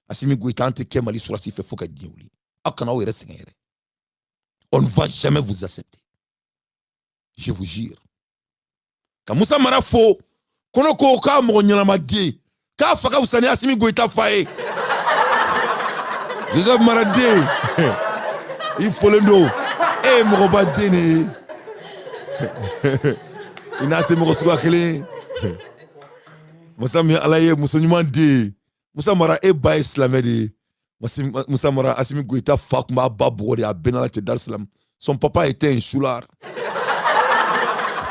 Assimi Goïta ante ke Mali surasi fait foka diouli. Akana o reste ngere. On ne va jamais vous accepter. Je vous jure. Quand Moussa Mara fo, kono ko ka mo nyama die, ka faka usani Assimi Goïta fae. Joseph Maradi, il faut le dos. Eh, mon badene. Il n'a été mon soir kele. Moussa mi alaye Moussa nyumandi. Moussa Mara e ba islamedi. Moussa Mara Assimi Goïta fak ma babori a Benala te Dar Salam. Son papa était un choulard.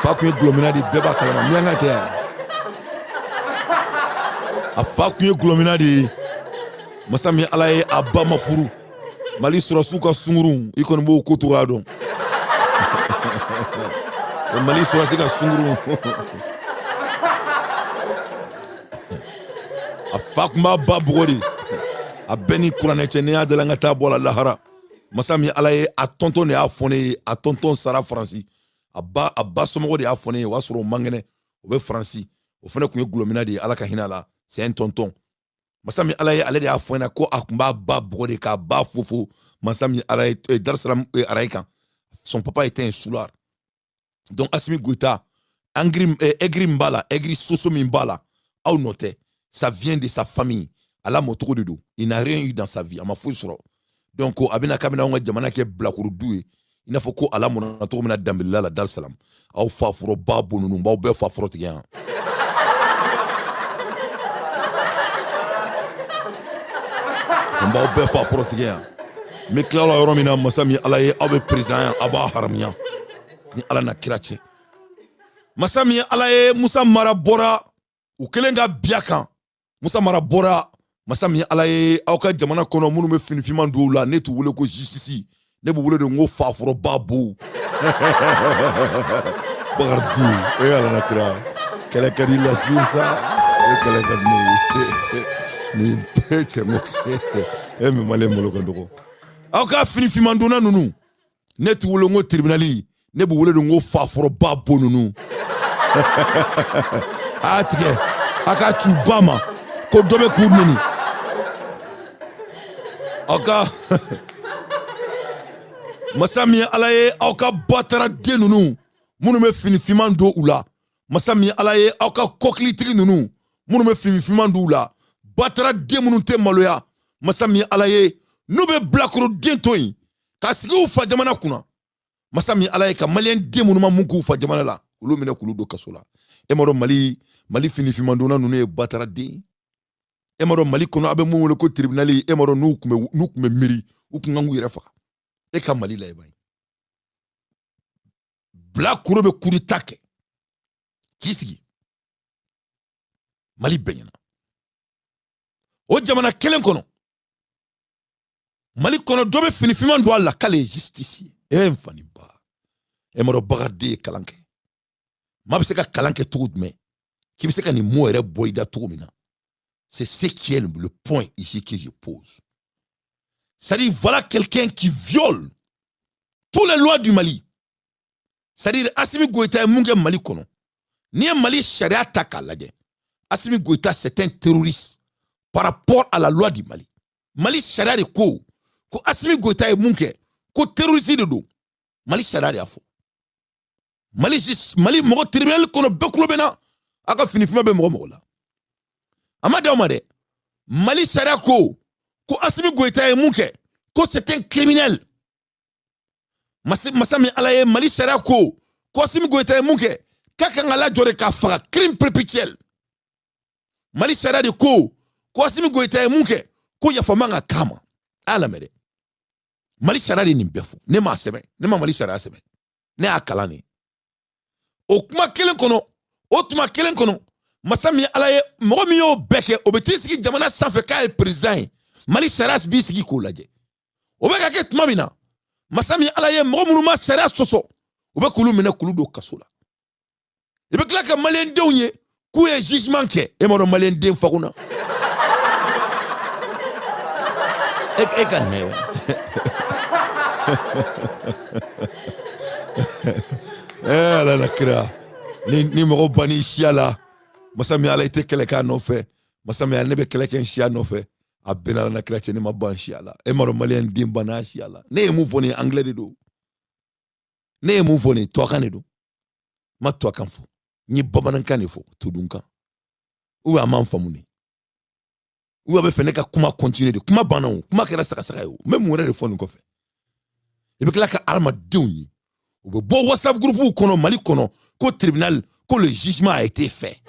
Fak une glomina di beba kalama mianga te. A fak une glomina di Moussa mi alaye abba mafuru. Mali surasu ka sunguru ikon bo kotura don. Mali surasu ka sunguru. A fakma babori. A beni kurane chenia de langata bola lahara. Moussa mi alaye a tonton ne a foné a tonton Sara Franci. Abba somogo de a foné wa suro mangene o be Franci. O fene kunye glomina de alaka hinala. C'est un tonton. Masami alaye ale de afona ko akmba ba brode ka ba fofo Masami alaye Dar Salam araika. Son papa était un soulard. Donc Assimi Goïta Egri Mbala, Egri Soso Mbala, a noté, ça vient de sa famille. À la moto de dos. Il n'a rien eu dans sa vie. À ma fouille sur. Donc abina kamina on jamana ke blakuru doué. Il n'a faut ko ala mona to mena dambilla la Dar Salam. Au fa furo ba bonunu ba be fa furo tiyan. On va au faire fort tiens. Mais claro la romina Masami alaye abe président aba haramia. Ni ala na kirache. Masami alaye Moussa Mara bora u kelenga biakan. Moussa Mara bora Masami alaye awka jamana kono munu me finifiman do la netu wule ko justice. Ne bu wule de ngo fa foro babu. Bardi e ala na kira. Kele kadi la siesa. E kele kadi ni peche moke eme male moloko ndoko aka fini fimandona nunu net wulo ngo tribunali ne bu wulo ngo fa foro babo nunu atike aka chubama ko dobe kurnini aka Masami alaye aka batara de nunu munu me fini fimando ula Masami alaye aka koklitri nunu munu me fini fimando ula batara demunu te maloya Masami alaye nube blakoro dentoyi ka sigi u fa jamana kuna Masami alaye ka malien demunu ma munku fa jamana la ulu mine kulu do kasola emaro mali fini fimandona nunu e batara de emaro mali kono abe mu ko tribunali emaro nu kume miri u kungangu yerefa e ka mali la ebay blakoro be kuri take kisigi mali benyana o jamana kelen kono Mali kono dobe fini fiman do alla kale justicier e mfani ba e maro bagade kalanke ma biseka kalanke tout mais qui biseka ni mo ere boyda tout mina c'est ce qui est le point ici que je pose. C'est-à-dire voilà quelqu'un qui viole toutes les lois du Mali. C'est-à-dire Assimi Goïta e munge Mali kono ni Mali sharia takalaje Assimi Goïta c'est un terroriste par rapport à la loi du Mali. Mali sharia de ko Assimi Goïta e munke ko terroriste de do Mali sharia de afo Mali mogo tribunal kono bekulo bena aka fini fima be mogo la amade omade Mali sharia ko Assimi Goïta e munke ko c'est un criminel Masami alaye Mali sharia ko Assimi Goïta e munke kaka ngala jore ka faga crime perpétuel Mali sharia de ko Assimi Goïta e munke ko ya famanga kama ala mere Mali sharia de nimbefu ne ma sebe ne ma Mali sharia sebe ne akalani o kuma kelen kono Masami alaye mogo mi yo beke obetisiki jamana sanfe ka e president Mali sharia bi sigi ko laje obeka ke tuma bina Masami alaye mogo munu ma sharia soso obekulu mena kulu do kasola ebe kla ka malien dewnye ku e jugement ke e mo malien den fakuna Eka newe. La nakira. Ni moro bani shiala. Masami ala ite keleka no fe. Masami ala nebe keleka shiala no fe. a benala na kira ne ma ban siala e maro malien dim bana siala ne mu foni anglais de do ne mu foni to kan do ma to kan fo ni babanan kan fo to dunka ou a man famuni ou a be fene ka kuma continuer de kuma banan kuma kera saka yo même mu re foni ko fe e be kala ka alma dewni ou be bo WhatsApp groupe kono Mali kono ko tribunal ko le jugement a été fait.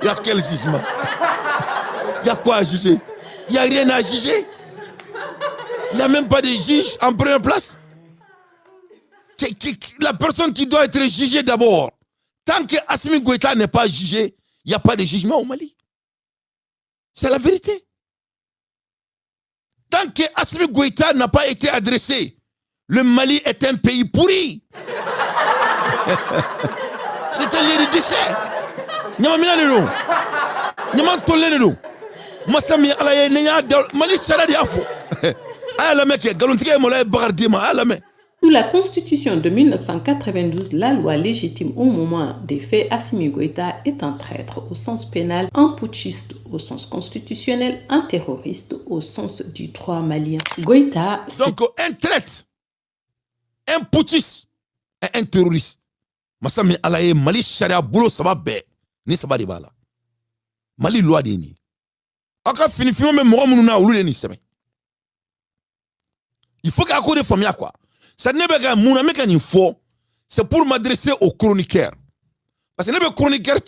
Il y a quel jugement? Il y a quoi à juger? Il n'y a rien à juger. Il n'y a même pas de juge en première place. La personne qui doit être jugée d'abord. Tant que Assimi Goïta n'est pas jugé, il n'y a pas de jugement au Mali. C'est la vérité. Tant que Assimi Goïta n'a pas été adressé, le Mali est un pays pourri. C'est un lieu de déchet. Nyamamina lelo. Nyamam tolle lelo. Masami alaye nenya Mali sara di afo. Ala meke galontige mo lay bagardi ma ala me. Sous la Constitution de 1992, la loi légitime au moment des faits, Assimi Goïta est un traître au sens pénal, un putschiste au sens constitutionnel, un terroriste au sens du droit malien. Goïta, donc un traître, un putschiste et un terroriste. Masami alaye Mali sharia bulo sababe ni sabadi bala. Mali loi de ni. Aka fini fimo me mo munu na ulu ni seme. Il faut qu'à cause de famille quoi. Ça n'est pas mon ami qui faut, c'est pour m'adresser aux chroniqueurs. Parce que les chroniqueurs,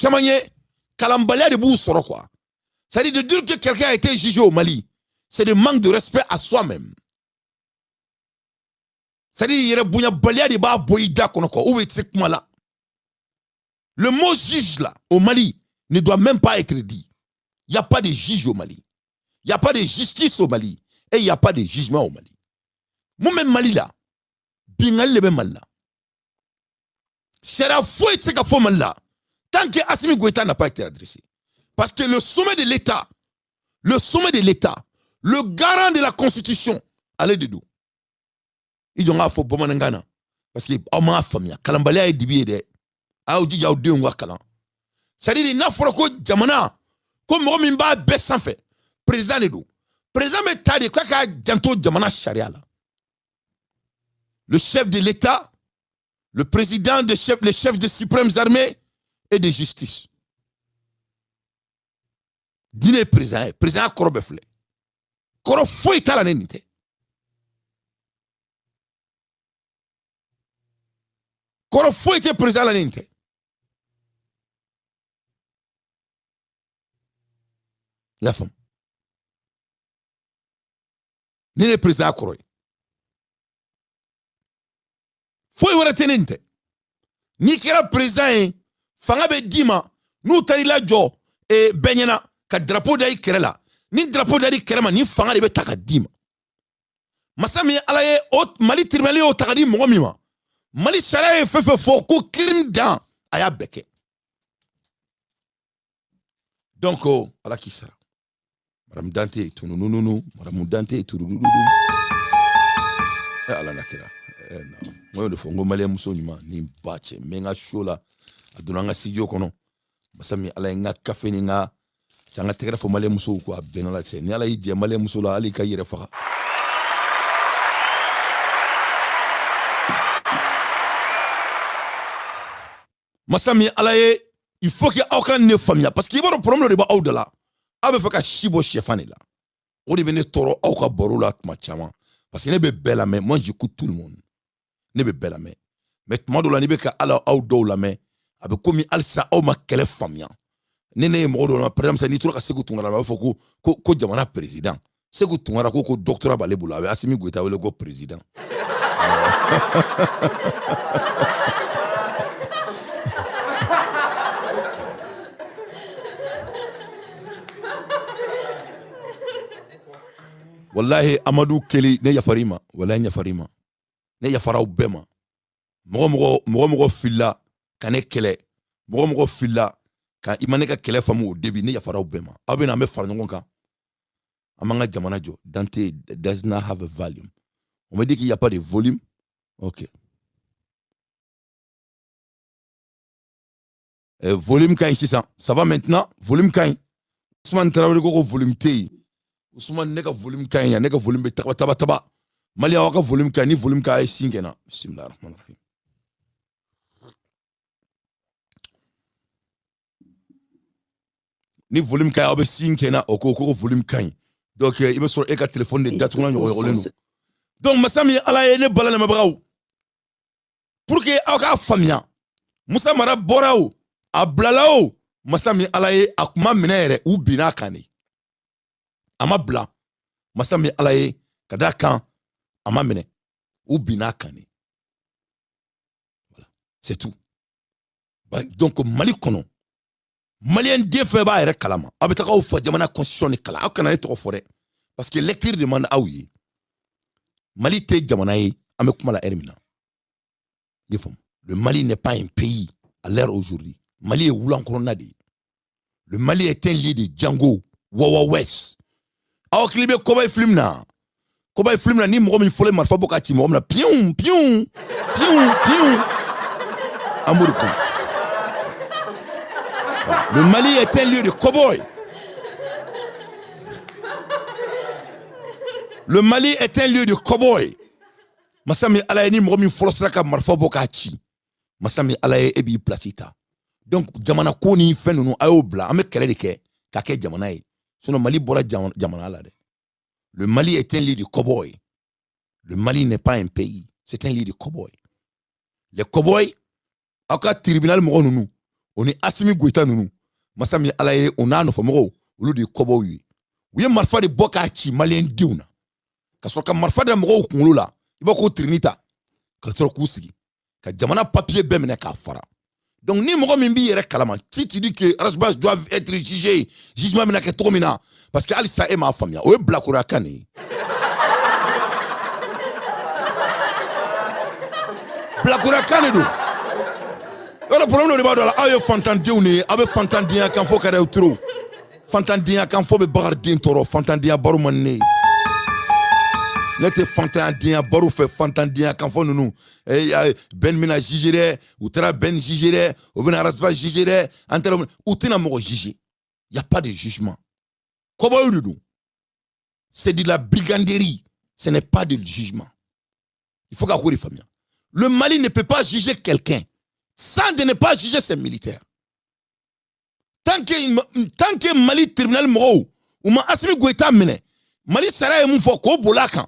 Kalambalia de Boussoro quoi. C'est-à-dire de dire que quelqu'un a été jugé au Mali, c'est de manque de respect à soi-même. C'est-à-dire il y a bouya balia de ba boïda konoko ou est là. Le mot juge là au Mali ne doit même pas être dit. Il n'y a pas de juge au Mali. Il n'y a pas de justice au Mali et il n'y a pas de jugement au Mali. Moi-même Mali là, bingal lebe malla. Sera fouet tseka fo malla. Tant que Assimi Goïta n'a pas été adressé. Parce que le sommet de l'État, le garant de la Constitution, allez de dos. Ils ont fait bomanangana. Parce que ma famille, Kalambalia est dibié de. Aoudi yaoudi on kalan. C'est-à-dire n'a froko jamana comme Romimba be sans fait. Président de dos. Président me tade kaka janto jamana sharia là. Le chef de l'État, le président, les chefs des suprêmes armées et de justice. Dîner président Korobefle. Korofo est à la nénité. Korofo était président à la nénité. La femme. Ni le président Koroy. Faut y tenente. Ni kera président fanga be dima nu tari la jo e benyana ka drapeau dai kerela ni drapeau dai kerema ni fanga de be taka dima masami alaye o Mali tribunal o takadi mo mima Mali sara e fefe fo ko crime dan aya beke donc ala ki sara madame Dante tunununu madame Dante turururu ala nakira non moi de fongo malien muso nyuma ni bache menga shola aduna nga studio kono masami ala nga café ni nga tanga tegera fo malien muso ko benala tse ni ala yije malien muso la ali kayire fa masami ala ye il faut que aucun ne famille parce qu'il y a un problème de ba au de là abe fa ka shibo chefane là on est venu toro au ka boro la ma chama parce que ne be belle mais moi j'écoute tout le monde ne be bela me mais tuma do la ni be ka ala aw do la me abe komi alsa aw ma kele famia ne ne mo do na par exemple ni to ka segu tungara ba foko ko jamana président segu tungara ko doctorat ba lebula abe Assimi Goïta wele ko président wallahi Amadou Keli ne yafarima wallahi yafarima ne yafaraw bema mogo filla kane kele mogo filla ka imane ka kele famu au début ne yafaraw bema abena me fara ngon kan amanga jamana jo Dante does not have a volume on me dit qu'il y a pas de volume OK volume kain sisan ça va maintenant volume kain Ousmane Traoré ko volume T Ousmane ne ka volume kain ya ne ka volume be taba Mali awa ka volume kain ni volume ka ay singena bismillahir rahmanir rahim ni volume kain abe singena o ko volume kain donc il be sur e ka téléphone de date ko yo lenu donc masami ala ye ne balana mabraw pour que aw ka famia Musa Mara borao a blalao masami alaye akuma minere ou bina kane ama bla masami alaye kada kan ama mine ou bina kane voilà c'est tout donc Mali kono malien defe ba ere kalama abetaka o fa jamana constitution ni kala akana ne to fore parce que lecture demande awi Mali te jamana yi ame kuma la ermina yefom le Mali n'est pas un pays à l'heure aujourd'hui. Mali est Woulan Koronade. Le Mali est un lieu de Django, Wawa West. Alors qu'il y a Kobaye Flimna. Kobaye Flimna, ni m'rom il faut les marfa bokati, m'rom la pion. Amouriko. Le Mali est un lieu de cowboy. Le Mali est un lieu de cowboy. Masami Alaini m'rom il faut le marfa bokati. Masami alaye ebi placita donc jamana ko ni fenunu ayo bla ame kele de ke ka ke jamana yi sinon Mali bora jamana la de le Mali est un lieu de cowboy. Le Mali n'est pas un pays, c'est un lieu de cowboy. Les cowboys aka tribunal mo nunu on est Assimi Goïta nunu Masami alaye on a no famoro au lieu de cowboy oui marfa de bokachi malien diuna ka soka marfa de mo ko ngula ibako trinita ka soro kusigi ka jamana papier bemene ka fara donc ni mo min bi yere kalama si tu dis que Rasbas doivent être jugés jugement mena ke tomina parce que ali sa e ma famia o blakura kane blakura kane do le problème de ba do la ayo fantandiuni abe fantandia kan fo kare utro fantandia kan fo be bagardin toro fantandia baru manne Lete fantandia baru fe fantandia kan fo nunu ben mina jigere ou tra ben jigere ou ben Rasbas jigere antero ou tina mo juger y a pas de jugement comment c'est de la briganderie, ce n'est pas de jugement. Il faut qu'à les familles. Le Mali ne peut pas juger quelqu'un sans de ne pas juger ses militaires. Tant que Mali tribunal moro ou ma Assimi Goïta mene Mali sara e mfo ko bolaka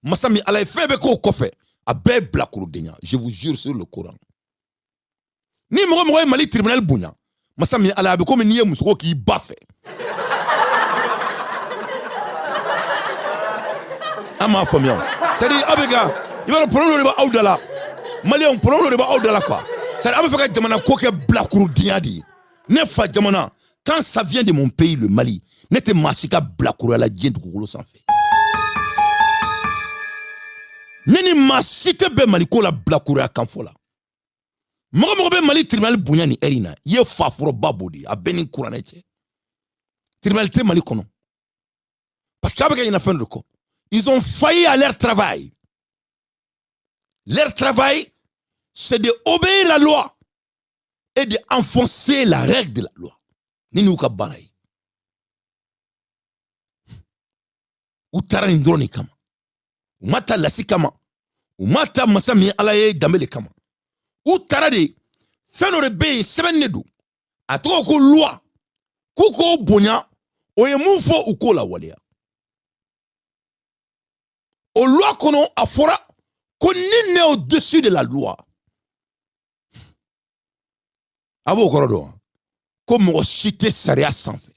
masami ala febe ko kofe abe blakuru denya, je vous jure sur le Coran. Ni moro Mali tribunal bunya masami ala be ko niye musoko ki bafe. Ama famille. C'est-à-dire abega, il va le problème de ba audala. Mali on problème de ba audala quoi. C'est-à-dire abega ka jamana ko ke blakuru denya di. Ne fa jamana quand ça vient de mon pays le Mali, n'était machika blakuru la dien tukolo sans fait. Neni machite be Mali ko la blakuru a kanfola. Mo be Mali tribunal bunya ni erina, ye fa foro babodi a benin kuraneche. Tribunal te Mali kono. Parce qu'abega ina fin de ko. Ils ont failli à leur travail. Leur travail, c'est d'obéir la loi et d'enfoncer la règle de la loi. Nini uka barai. Utara ndroni kama. Umata lasi kama. Umata masami alaye damele kama. Utara de fenore be sebenedu. Atoko ko loi. Kuko bonya. Oye mufo uko la walea. Au loi qu'on a fora qu'on n'est au-dessus de la loi. Abo korodo. Comme on cite saria sans fait.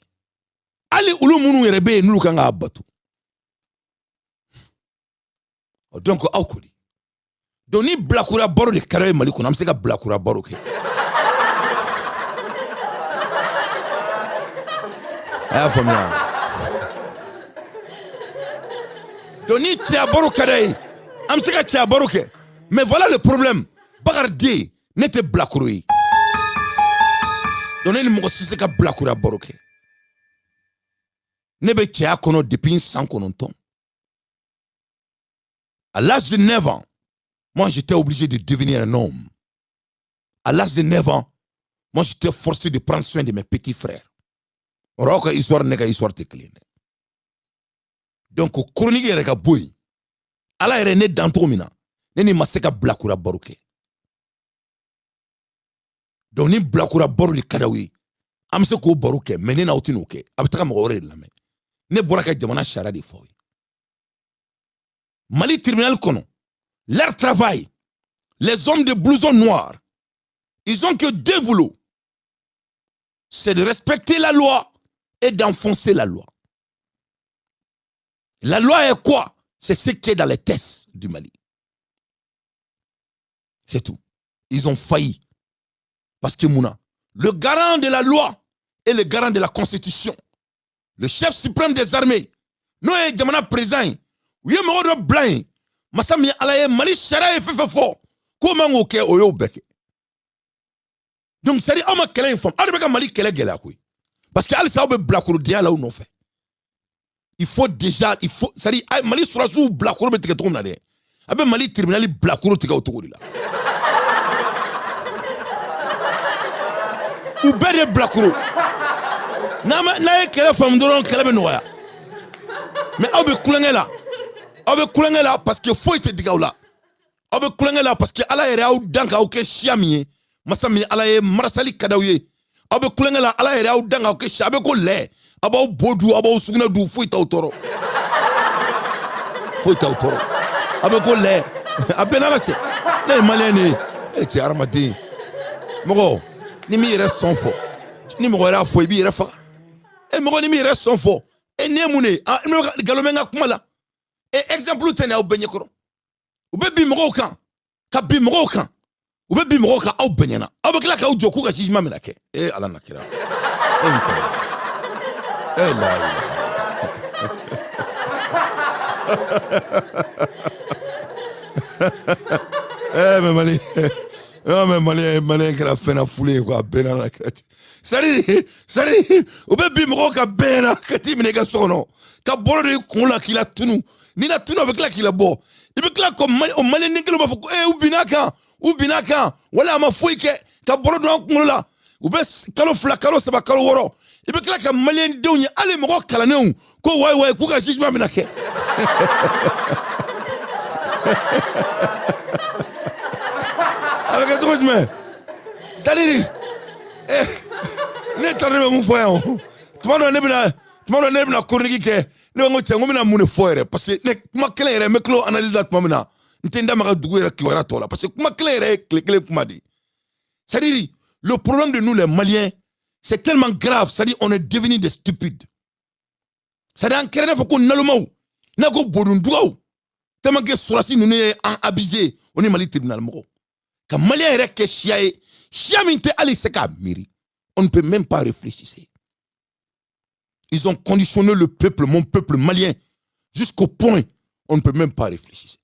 Allez où le monde est rebe nous kanga abatu. Donc aukuri. Doni blakura baro de kare Mali qu'on amseka blakura baro ke. Aya famia. Doni tia baro kadai amseka tia baro ke. Mais voilà le problème. Bagardi n'était blakuri. Doni ni mo sise ka blakura baro ke. Nebe tia kono depuis 100 kononton. À l'âge de 9 ans, moi j'étais obligé de devenir un homme. À l'âge de 9 ans, Moi, j'étais forcé de prendre soin de mes petits frères. Roka histoire nega histoire te clean. Donc, chronique est ka boy. Ala ere ne danto mina. Ne ni maseka blakura baruke. Donc, ni blakura baru li kadawi. Amse ko baruke, mais ne na otino ke. Abitaka mo ore la me. Ne boraka jamana shara di foy. Mali tribunal kono. Leur travail. Les hommes de blouson noirs. Ils ont que deux boulots. C'est de respecter la loi et d'enfoncer la loi. La loi est quoi? C'est ce qui est dans les tests du Mali. C'est tout. Ils ont failli. Parce que Mouna, le garant de la loi et le garant de la constitution, le chef suprême des armées, nous est Djamana président, oui, mais blanc, Massami Alaye Mali Chara et Fefefo, comment on fait Oyo Beke? Donc, c'est-à-dire, on m'a quelle femme, on a Mali quelle gueule. Parce que Alissa Obe Blakouro dia là où non fait. Il faut déjà, c'est-à-dire, Mali Sourasou Blakouro be teke tom nade. Abe Mali tribunal Blakouro teke autour là. Ou bede Blakouro. Na quelle femme doron quelle be noya. Mais Obe Koulangela. Obe Koulangela parce que faut te diga là. Obe Koulangela parce que ala ere au danka au ke chiamie. Masami ala e marasali kadawiye abe kulengela ala ere au danga ke shabe ko le aba bodu aba suguna du fuita utoro abe ko le abe na che le malene e ti armadi mogo ni mi re sonfo ni mogo ra fo bi re fa e mogo ni mi re sonfo e nemune galomenga kumala e exemple tene au benyekoro ube bi mogo kan ka bi mogo kan Ou bien bimoro ka au benyana. Au bien là ka au joku ka jijima menake. Ala nakira. Mfana. Mais Mali. Non mais Mali kra fena foulé quoi bena la crête. Sari, ou bien bimoro ka bena ka timine ka sono. Ka boro de kon la kila tunu. Ni la tunu avec la kila bo. Il veut que là comme Mali n'engelo ba foko ubinaka. Ou binaka wala ma fouike ka boro don kumula ou be kalo fla kalo saba kalo woro ibe kala ka malien dewni ale mo kala newu ko way ku ka jijma minake avec tout mais saliri ne tarbe mu foyan tumano ne bina korniki ke ne ngo tsengo mina mune foyere parce que ne ma kala yere me klo analyse dat mamina ntenda maka dugu yere kiwara tola parce que kuma clair clé kuma di. C'est-à-dire le problème de nous les Maliens c'est tellement grave, c'est-à-dire on est devenu des stupides. C'est-à-dire en kéré faut qu'on nalomau na go bodundugo tellement que surasi nous est en abusé on est Mali tribunal mo. Quand Malien yere ke chiaé chiaminte ali seka miri. On ne peut même pas réfléchir. Ils ont conditionné le peuple, mon peuple malien jusqu'au point on ne peut même pas réfléchir.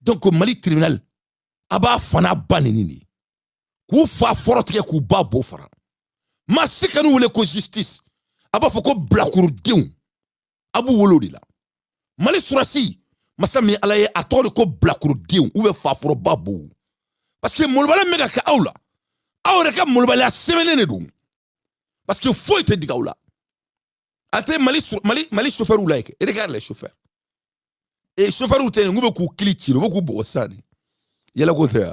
Donc au Mali tribunal aba fana banini ku fa forotige ku ba bo fara ma sikanu wole ko justice aba foko blakuru deun abu wolodi la Mali surasi masami alaye atore ko blakuru deun ou fa foro babu parce que molbala mega ka awla awre ka molbala semenene dum parce que faut te diga awla ate Mali chauffeur ou like regarde les chauffeurs. Et chauffeur ou tene ngube ku klichi lo ku bosani yela ko te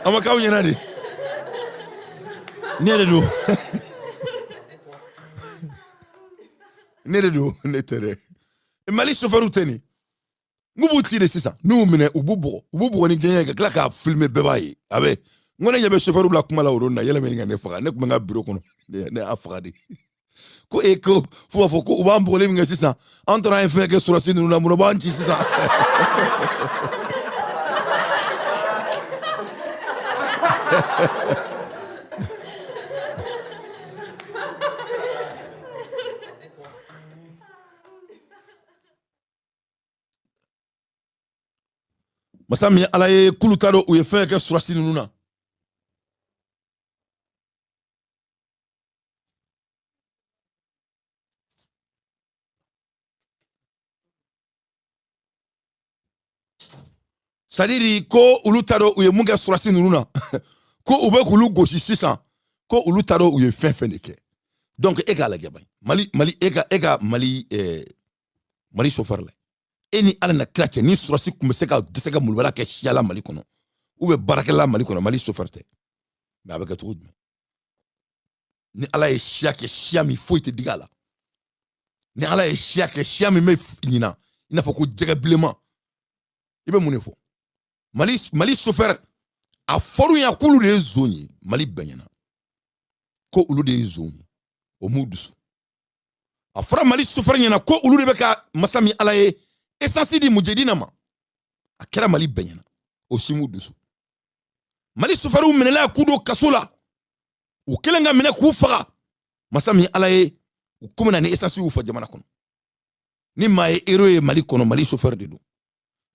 ama kaw nyana di nere do ne tere Mali chauffeur ou tene ngubu tire c'est ça nous mine ububo ni genya ka ka filmer bebaye abe ngone yabe chauffeur bla kuma la orona yela me ngane faka ne kuma nga bureau kono ne afaka di ko eko fo ko uba mbole mi ngasi sa entra en fait que sur la scène nous na mo ba nti ça masami alaye kulutaro ou fait que sur la scène nous na c'est-à-dire ko ulu taro u ye mun kɛ surasi ninnu na ko u bɛ k'ulu gosi sisan ko ulu taro u ye fɛn de kɛ donc e k'a lajɛ Mali Mali chauffeur la e ni ala na kira cɛ ni surasi tun bɛ se ka dɛsɛ ka mulubala kɛ siyala Mali kɔnɔ ou bien baarakɛla Mali kɔnɔ Mali chauffeur tɛ mais a bɛ kɛ cogo jumɛn ni ala ye siya kɛ siya min foyi tɛ digi a la ni ala ye siya kɛ siya min bɛ ɲina i n'a fɔ ko jɛgɛ bilenman i bɛ mun de fɔ Mali chauffeur a fɔr'u ɲɛna k'olu de ye zon ye Mali bɛɛ ɲɛna ko olu de ye zon ye o m'u dusu a fɔra Mali chauffeur ɲɛna ko olu de bɛ ka masa min ala ye essence di mujahidina ma a kɛra Mali bɛɛ ɲɛna o si m'u dusu Mali chauffeur minɛla k'u don kaso la u kelen ka minɛ k'u faga masa min ala ye u ko na ni essence y'u fɔ jamana kɔnɔ ni maa ye héros ye Mali kɔnɔ Mali chauffeur de don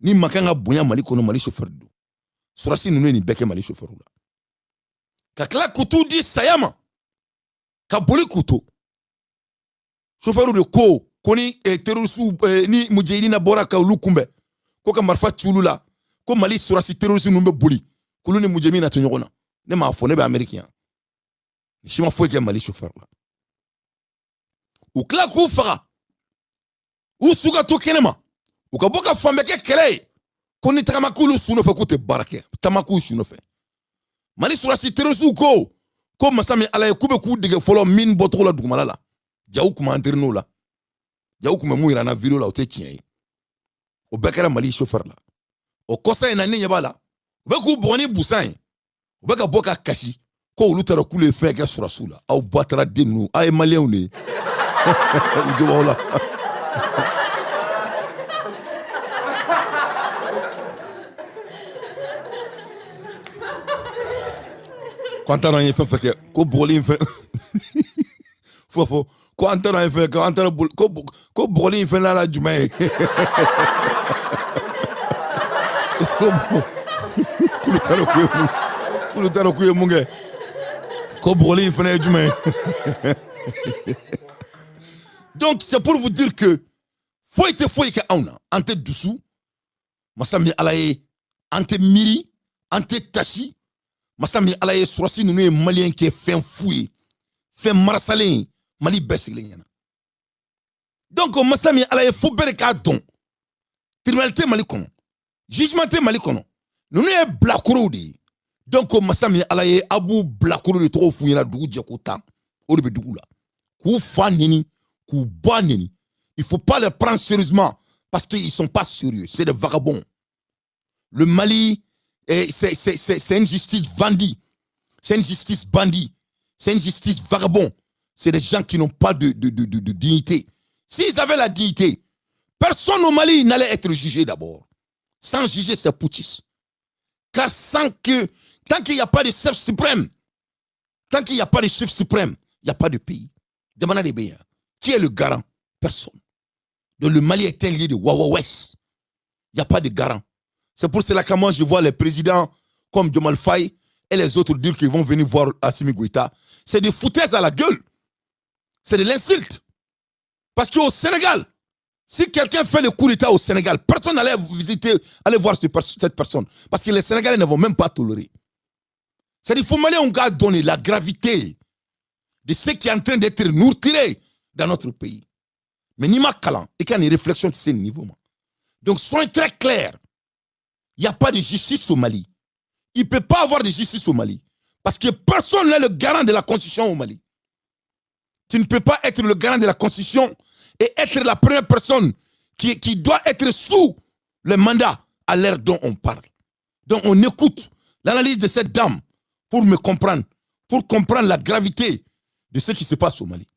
ni maa kan ka bonya Mali kɔnɔ Mali chauffeur de don surasi ninnu ye nin bɛɛ kɛ Mali chauffeur la ka tila k'u t'u di saya ma ka boli k'u to chauffeur de ko ni terroriste ni mujahidina bɔra ka olu kunbɛn ko ka marifa ci olu la ko Mali surasi terroriste ninnu bɛ boli k'olu ni mujahidina to ɲɔgɔn na ne m'a fɔ ne bɛ Amérique yan si ma foyi kɛ Mali chauffeur la u tila k'u faga u su ka to kɛnɛma u ka bɔ ka fan bɛɛ kɛ kɛlɛ ye ko ni tagama k'olu su nɔfɛ k'u tɛ baara kɛ tagama k'u su nɔfɛ Mali surasi terroriste ko masa min ala ye k'u bɛ k'u dege fɔlɔ min bɔcogo la dugumala la jaw kun b'an terinin o la jaw kun bɛ mun yira an na vidéo la o tɛ tiɲɛ ye o bɛɛ kɛra Mali chauffeur la o kɔsa in na ne ɲɛ b'a la u bɛ k'u bɔgɔ ni busan ye u bɛ ka bɔ ka kasi ko olu taara k'ulu ye fɛn kɛ surasiw la aw ba taara den ninnu aw ye maliyɛnw de ye u jɔ b'aw la ko an taara an ye fɛn fɛn kɛ ko bɔgɔli in fɛn fɔ ko an taara an ye fɛn kɛ an taara ko bɔgɔli in fɛn la jumɛn ye k'ulu taara k'u ye mun kɛ ko bɔgɔli in fɛn ye jumɛn ye donc c'est pour vous dire que foyi tɛ foyi kɛ anw na an tɛ dusu masa min ala ye an tɛ miiri an tɛ kasi masa min ala ye surasi ninnu ye maliyɛn kɛ fɛn fu ye fɛn marasalen ye Mali bɛɛ sigilen ɲɛna donc masa min ala ye fo bɛɛ de k'a dɔn tribunal tɛ Mali kɔnɔ jugement tɛ Mali kɔnɔ ninnu ye bilakorow de ye donc masa min ala ye a b'u bilakoro de tɔgɔ f'u ɲɛna dugu jɛ ko 10 o de bɛ dugu la k'u fa neni k'u ba neni il faut pas les prendre sérieusement parce qu'ils sont pas sérieux c'est des vagabonds le Mali c'est une justice vendue c'est une justice bandit c'est une justice vagabond c'est des gens qui n'ont pas de dignité s'ils avaient la dignité personne au Mali n'allait être jugé d'abord sans juger ces putschistes car tant qu'il n'y a pas de chef suprême tant qu'il n'y a pas de chef suprême il n'y a pas de pays Jamana de Béa qui est le garant personne donc le Mali est un lieu de Wawa West il n'y a pas de garant. C'est pour cela que moi je vois les présidents comme Diomaye Faye et les autres dire qu'ils vont venir voir Assimi Goïta. C'est des foutaises à la gueule. C'est de l'insulte. Parce qu'au Sénégal, si quelqu'un fait le coup d'État au Sénégal, personne n'allait visiter, aller voir cette personne. Parce que les Sénégalais ne vont même pas tolérer. C'est-à-dire qu'il faut Mali, on doit donner la gravité de ce qui est en train d'être nous tiré dans notre pays. Mais ni ma calan, et qu'il y a une réflexion de ce niveau. Donc soyez très clairs. Il n'y a pas de justice au Mali. Il ne peut pas avoir de justice au Mali. Parce que personne n'est le garant de la Constitution au Mali. Tu ne peux pas être le garant de la Constitution et être la première personne qui doit être sous le mandat à l'heure dont on parle. Donc on écoute l'analyse de cette dame pour me comprendre, pour comprendre la gravité de ce qui se passe au Mali.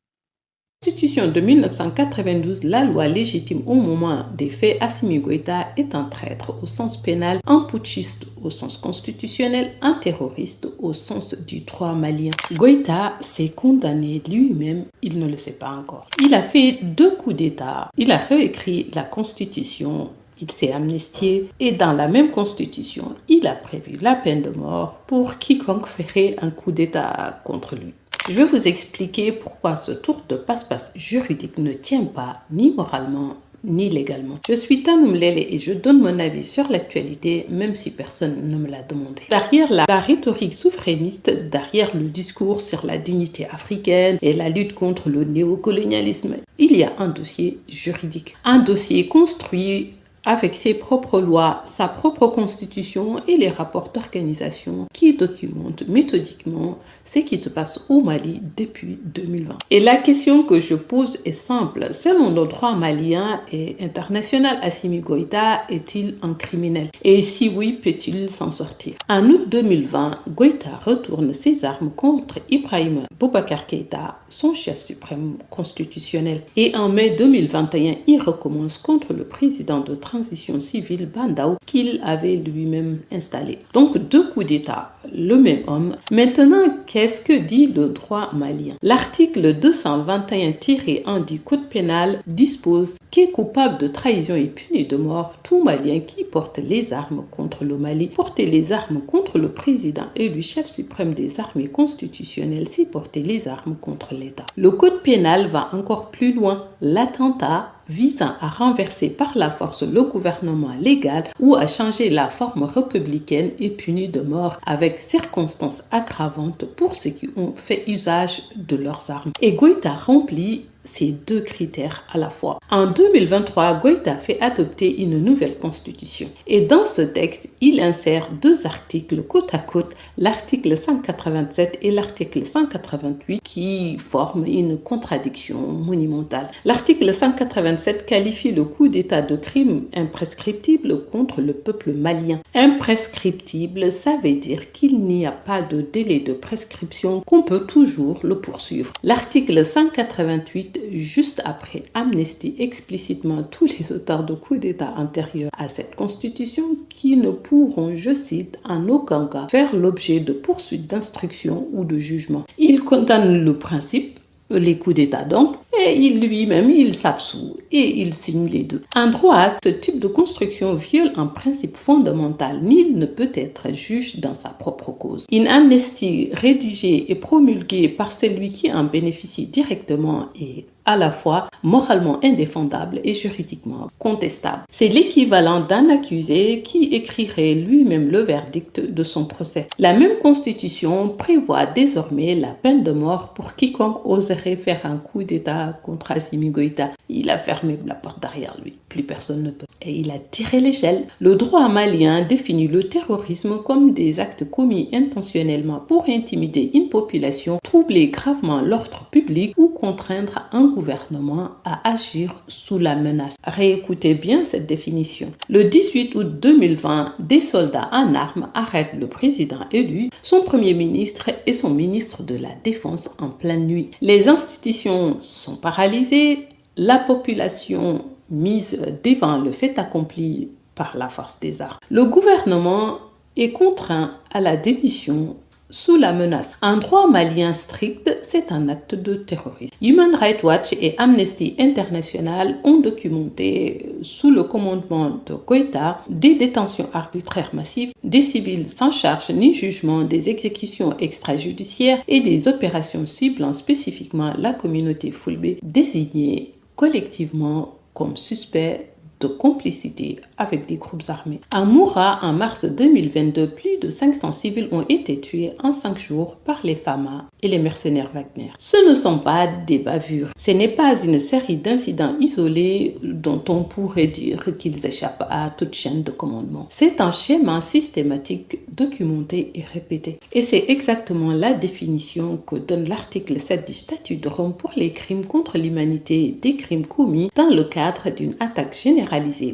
Constitution de 1992, la loi légitime au moment des faits, Assimi Goïta est un traître au sens pénal, un putschiste au sens constitutionnel, un terroriste au sens du droit malien. Goïta s'est condamné lui-même, il ne le sait pas encore. Il a fait 2 coups d'État, il a réécrit la Constitution, il s'est amnistié et dans la même Constitution, il a prévu la peine de mort pour quiconque ferait un coup d'État contre lui. Je vais vous expliquer pourquoi ce tour de passe-passe juridique ne tient pas ni moralement ni légalement. Je suis Tanoum Lele et je donne mon avis sur l'actualité, même si personne ne me l'a demandé. Derrière la rhétorique souverainiste, derrière le discours sur la dignité africaine et la lutte contre le néocolonialisme, il y a un dossier juridique. Un dossier construit avec ses propres lois, sa propre constitution et les rapports d'organisation qui documentent méthodiquement ce qui se passe au Mali depuis 2020. Et la question que je pose est simple. Selon le droit malien et international, Assimi Goïta est-il un criminel? Et si oui, peut-il s'en sortir? En août 2020, Goïta retourne ses armes contre Ibrahim Boubacar Keïta, son chef suprême constitutionnel. Et en mai 2021, il recommence contre le président de transition civile Bandaou qu'il avait lui-même installé. Donc 2 coups d'État, le même homme. Maintenant, qu'est-ce que dit le droit malien? L'article 221-1 du Code pénal dispose qu'est coupable de trahison et puni de mort tout Malien qui porte les armes contre le Mali. Porter les armes contre le président élu chef suprême des armées constitutionnelles, c'est porter les armes contre l'État. Le Code pénal va encore plus loin. L'attentat visant à renverser par la force le gouvernement légal ou à changer la forme républicaine est puni de mort avec circonstances aggravantes pour ceux qui ont fait usage de leurs armes. Et Goïta remplit ces 2 critères à la fois. En 2023, Goïta fait adopter une nouvelle constitution. Et dans ce texte, il insère 2 articles côte à côte, l'article 187 et l'article 188, qui forment une contradiction monumentale. L'article 187 qualifie le coup d'État de crime imprescriptible contre le peuple malien. Imprescriptible, ça veut dire qu'il n'y a pas de délai de prescription, qu'on peut toujours le poursuivre. L'article 188 juste après amnistie explicitement tous les auteurs de coups d'État antérieurs à cette constitution qui ne pourront, je cite, en aucun cas faire l'objet de poursuites d'instruction ou de jugement. Il condamne le principe, les coups d'État donc, et il s'absout et il signe les 2. En droit, ce type de construction viole un principe fondamental. Nul ne peut être juge dans sa propre cause. Une amnistie rédigée et promulguée par celui qui en bénéficie directement est à la fois moralement indéfendable et juridiquement contestable. C'est l'équivalent d'un accusé qui écrirait lui-même le verdict de son procès. La même constitution prévoit désormais la peine de mort pour quiconque oserait faire un coup d'État contre Assimi Goïta. Il a fermé la porte derrière lui. Plus personne ne peut. Et il a tiré l'échelle. Le droit malien définit le terrorisme comme des actes commis intentionnellement pour intimider une population, troubler gravement l'ordre public ou contraindre un gouvernement à agir sous la menace. Réécoutez bien cette définition. Le 18 août 2020, des soldats en armes arrêtent le président élu, son premier ministre et son ministre de la Défense en pleine nuit. Les institutions sont paralysées, la population mise devant le fait accompli par la force des armes. Le gouvernement est contraint à la démission sous la menace. En droit malien strict, c'est un acte de terrorisme. Human Rights Watch et Amnesty International ont documenté, sous le commandement de Goïta, des détentions arbitraires massives, des civils sans charge ni jugement, des exécutions extrajudiciaires et des opérations ciblant spécifiquement la communauté Fulbe, désignée collectivement comme suspect de complicité avec des groupes armés. À Moura, en mars 2022, plus de 500 civils ont été tués en 5 jours par les FAMA et les mercenaires Wagner. Ce ne sont pas des bavures. Ce n'est pas une série d'incidents isolés dont on pourrait dire qu'ils échappent à toute chaîne de commandement. C'est un schéma systématique, documenté et répété. Et c'est exactement la définition que donne l'article 7 du statut de Rome pour les crimes contre l'humanité, des crimes commis dans le cadre d'une attaque généralisée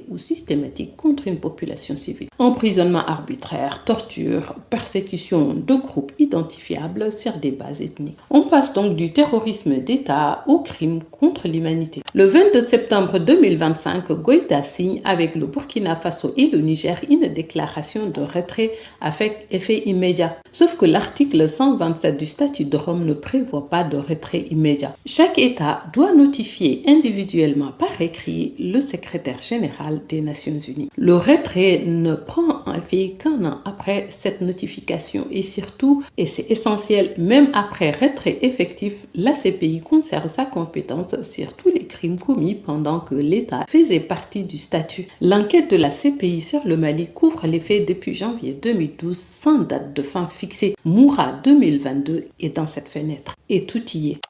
ou systématique contre une population civile. Emprisonnement arbitraire, torture, persécution de groupes identifiables sur des bases ethniques. On passe donc du terrorisme d'État au crime contre l'humanité. Le 22 septembre 2025, Goïta signe avec le Burkina Faso et le Niger une déclaration de retrait avec effet immédiat. Sauf que l'article 127 du statut de Rome ne prévoit pas de retrait immédiat. Chaque État doit notifier individuellement par écrit le secrétaire générale des Nations Unies. Le retrait ne prend effet qu'un an après cette notification et surtout, et c'est essentiel, même après retrait effectif, la CPI conserve sa compétence sur tous les crimes commis pendant que l'État faisait partie du statut. L'enquête de la CPI sur le Mali couvre les faits depuis janvier 2012 sans date de fin fixée. Moura 2022 est dans cette fenêtre et tout y est.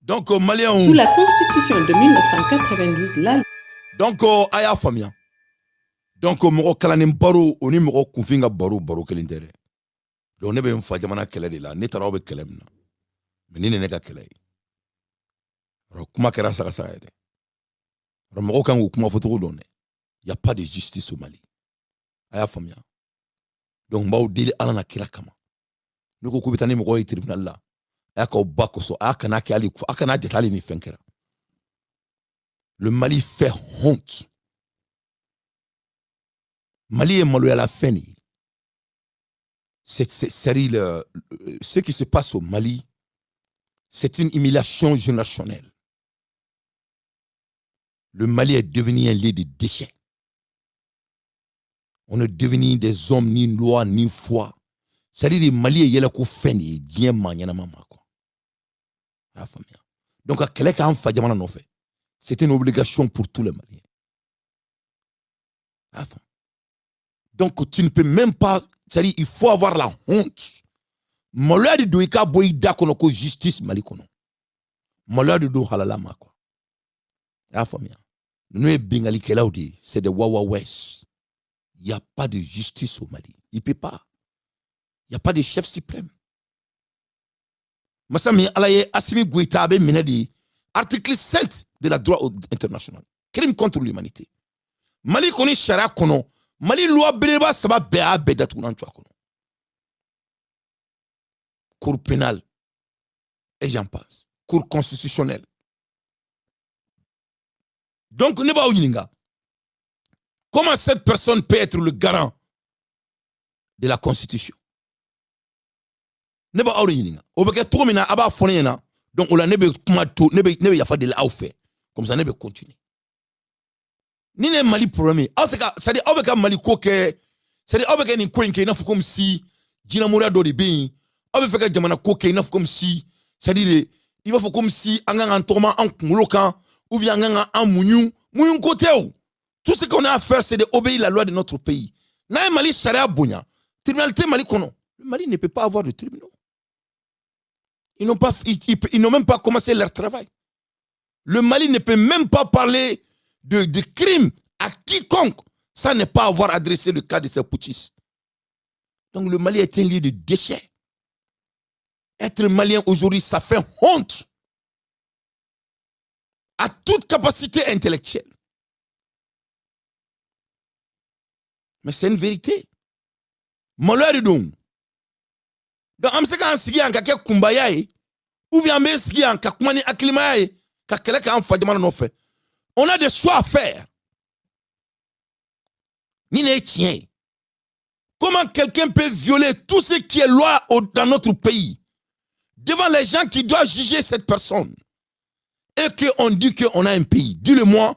Donc, Malien. Sous la Constitution de 1992, la... Donc, aya famia. Donc, mɔgɔ kalannen baro o ni mɔgɔ kunfin ka baro kelen tɛ dɛ. Donc, ne bɛ n fa jamana kɛlɛ de la. Ne taara aw bɛ kɛlɛ min na. Mais ni ne ka kɛlɛ ye. Alors, kuma kɛra sagasa ye dɛ. Alors, mɔgɔw kan k'u kuma fɔcogo dɔn dɛ. Il n'y a pas de justice au Mali. A y'a faamuya. Donc, n b'aw deli Ala na kira kama. Ne ko k'u bɛ taa ni mɔgɔ ye tribunal la. A y'a k'aw ba kosɔn. A y'a kana kɛ hali a kana jate hali ni fɛn kɛra. Le Mali fait honte. Mali est maloya la fin. Ce qui se passe au Mali, c'est une humiliation générationnelle. Le Mali est devenu un lieu de déchets. On est devenu des hommes ni loi ni foi. C'est-à-dire que le Mali est là pour faire des gens donc à quel cas c'est une obligation pour tous les Maliens. Donc tu ne peux même pas, c'est-à-dire il faut avoir la honte. Malheur de doika boy da kono ko justice Mali kono. Malheur de do halala ma quoi. La famille. Nous est bengali kelaudi, c'est des wawa west. Il n'y a pas de justice au Mali. Il peut pas. Il n'y a pas de chef suprême. Masami alaye Assimi Goïta abe minedi article 7 de la droit international. Crime contre l'humanité. Mali koni sharia kono. Mali loi beleba saba bea beda tunan chwa kono. Cour pénale. Et j'en passe. Cour constitutionnelle. Donc, ne ba uninga. Comment cette personne peut être le garant de la Constitution? Ne ba uninga. Obeke tromina aba fonena. Donc, on la nebe kumato, nebe yafa de la fait. Comme ça, nebe continue. Ni ne Mali problème. C'est-à-dire, obeka Mali koke. C'est-à-dire, obeka ni kwenke, na comme si, Jina Moura do de bin. Obeka jamana koke, na comme si, c'est-à-dire, il va faire comme si, angang antoma, an kumulokan, ou bien angang an mouniou, mouniou kote ou. Tout ce qu'on a à faire, c'est d'obéir la loi de notre pays. Na Mali charia bonya. Tribunalité Mali kono. Le Mali ne peut pas avoir de tribunaux. Ils n'ont même pas commencé leur travail. Le Mali ne peut même pas parler de crimes à quiconque. Ça n'est pas avoir adressé le cas de ces putschistes. Donc le Mali est un lieu de déchets. Être malien aujourd'hui, ça fait honte à toute capacité intellectuelle. Mais c'est une vérité. Malheur de donc. Donc, on sait qu'on sigi en kake kumbaya ou bien on sigi en kakumani aklimaye kakele ka enfadement non fait. On a des choix à faire. Ni ne tient. Comment quelqu'un peut violer tout ce qui est loi dans notre pays devant les gens qui doivent juger cette personne et qu'on dit qu'on a un pays? Dis-le-moi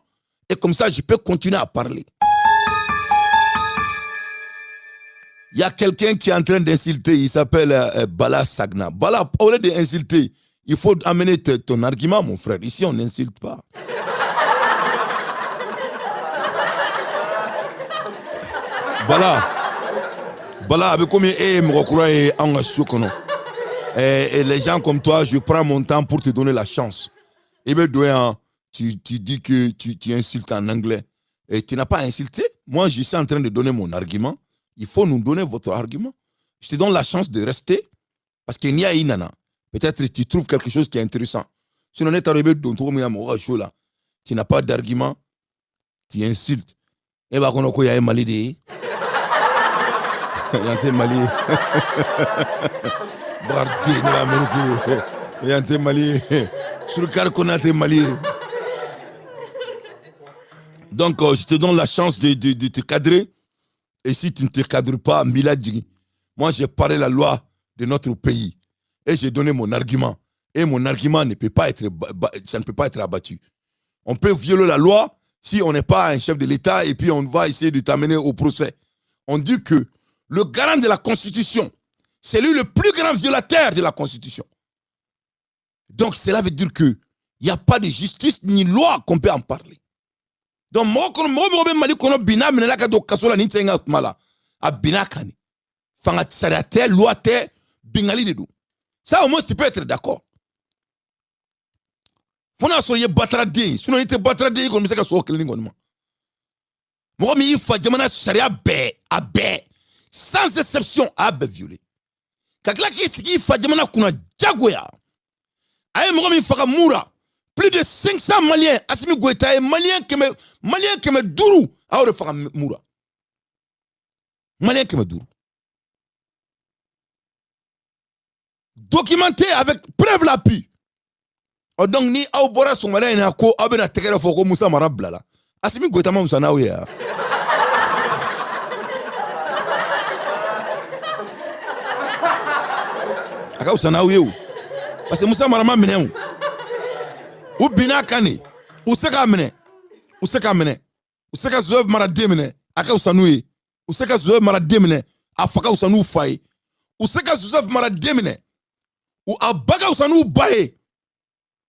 et comme ça je peux continuer à parler. Il y a quelqu'un qui est en train d'insulter, il s'appelle Bala Sagna. Bala, au lieu d'insulter, il faut amener ton argument, mon frère. Ici, on n'insulte pas. Bala, avec combien et les gens comme toi, je prends mon temps pour te donner la chance. Et bien, tu dis que tu insultes en anglais. Et tu n'as pas insulté. Moi, je suis en train de donner mon argument. Il faut nous donner votre argument. Je te donne la chance de rester. Parce qu'il y a une nana. Peut-être que tu trouves quelque chose qui est intéressant. Si on est arrivé dans ton show là, tu n'as pas d'argument, tu insultes. Et bah, il y a un Mali de. Il y a un Mali. Il y a un Mali. Sur le cas qu'on a un Mali. Donc, je te donne la chance de te cadrer. Et si tu ne te cadres pas, Miladji, moi j'ai parlé la loi de notre pays et j'ai donné mon argument. Et mon argument ne peut pas être, ça ne peut pas être abattu. On peut violer la loi, si on n'est pas un chef de l'État et puis on va essayer de t'amener au procès. On dit que le garant de la Constitution, c'est lui le plus grand violateur de la Constitution. Donc cela veut dire qu'il n'y a pas de justice ni loi qu'on peut en parler. Donc moi mali kono bina minela ka do kasola ni tsenga mala a bina kani fanga tsarate loi te bingali de do. Ça au moins tu peux être d'accord. Fona so ye batrade sinon il te batrade ko miseka so kelni ngonma. Mo mi fa jamana sharia be abe sans exception abe violé. Kakla ki sigi fa jamana kuna jagoya. Aye mo mi fa mura. Plus de 500 Maliens, Assimi Goïta et Maliens qui me dourou, à de faire moura. Maliens qui me dourou. Documenté avec preuve l'appui. Donc, ni a bora son malin et a ko abena tekere foko Moussa Marablala. Assimi Goïta ma Moussa Naouye. Aka Moussa Naouye. Parce que Moussa Marama minéou. Ou bina kani ou seka mene ou seka zouev mara demene aka usanui ou seka zouev mara demene afaka usanu fai ou seka zouev mara demene ou abaga usanu bae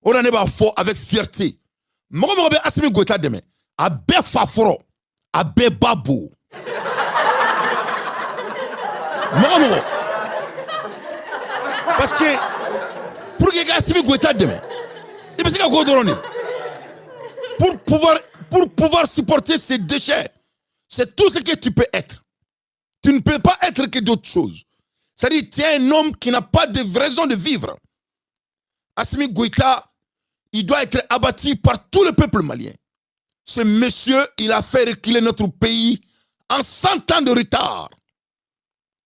on ne ba fo avec fierté mogo be Assimi Goïta deme abe faforo abe babu mogo parce que pour que Assimi Goïta deme pour pouvoir supporter ces déchets, c'est tout ce que tu peux être. Tu ne peux pas être que d'autres choses. C'est-à-dire, tu es un homme qui n'a pas de raison de vivre. Assimi Goïta, il doit être abattu par tout le peuple malien. Ce monsieur, il a fait reculer notre pays en 100 ans de retard.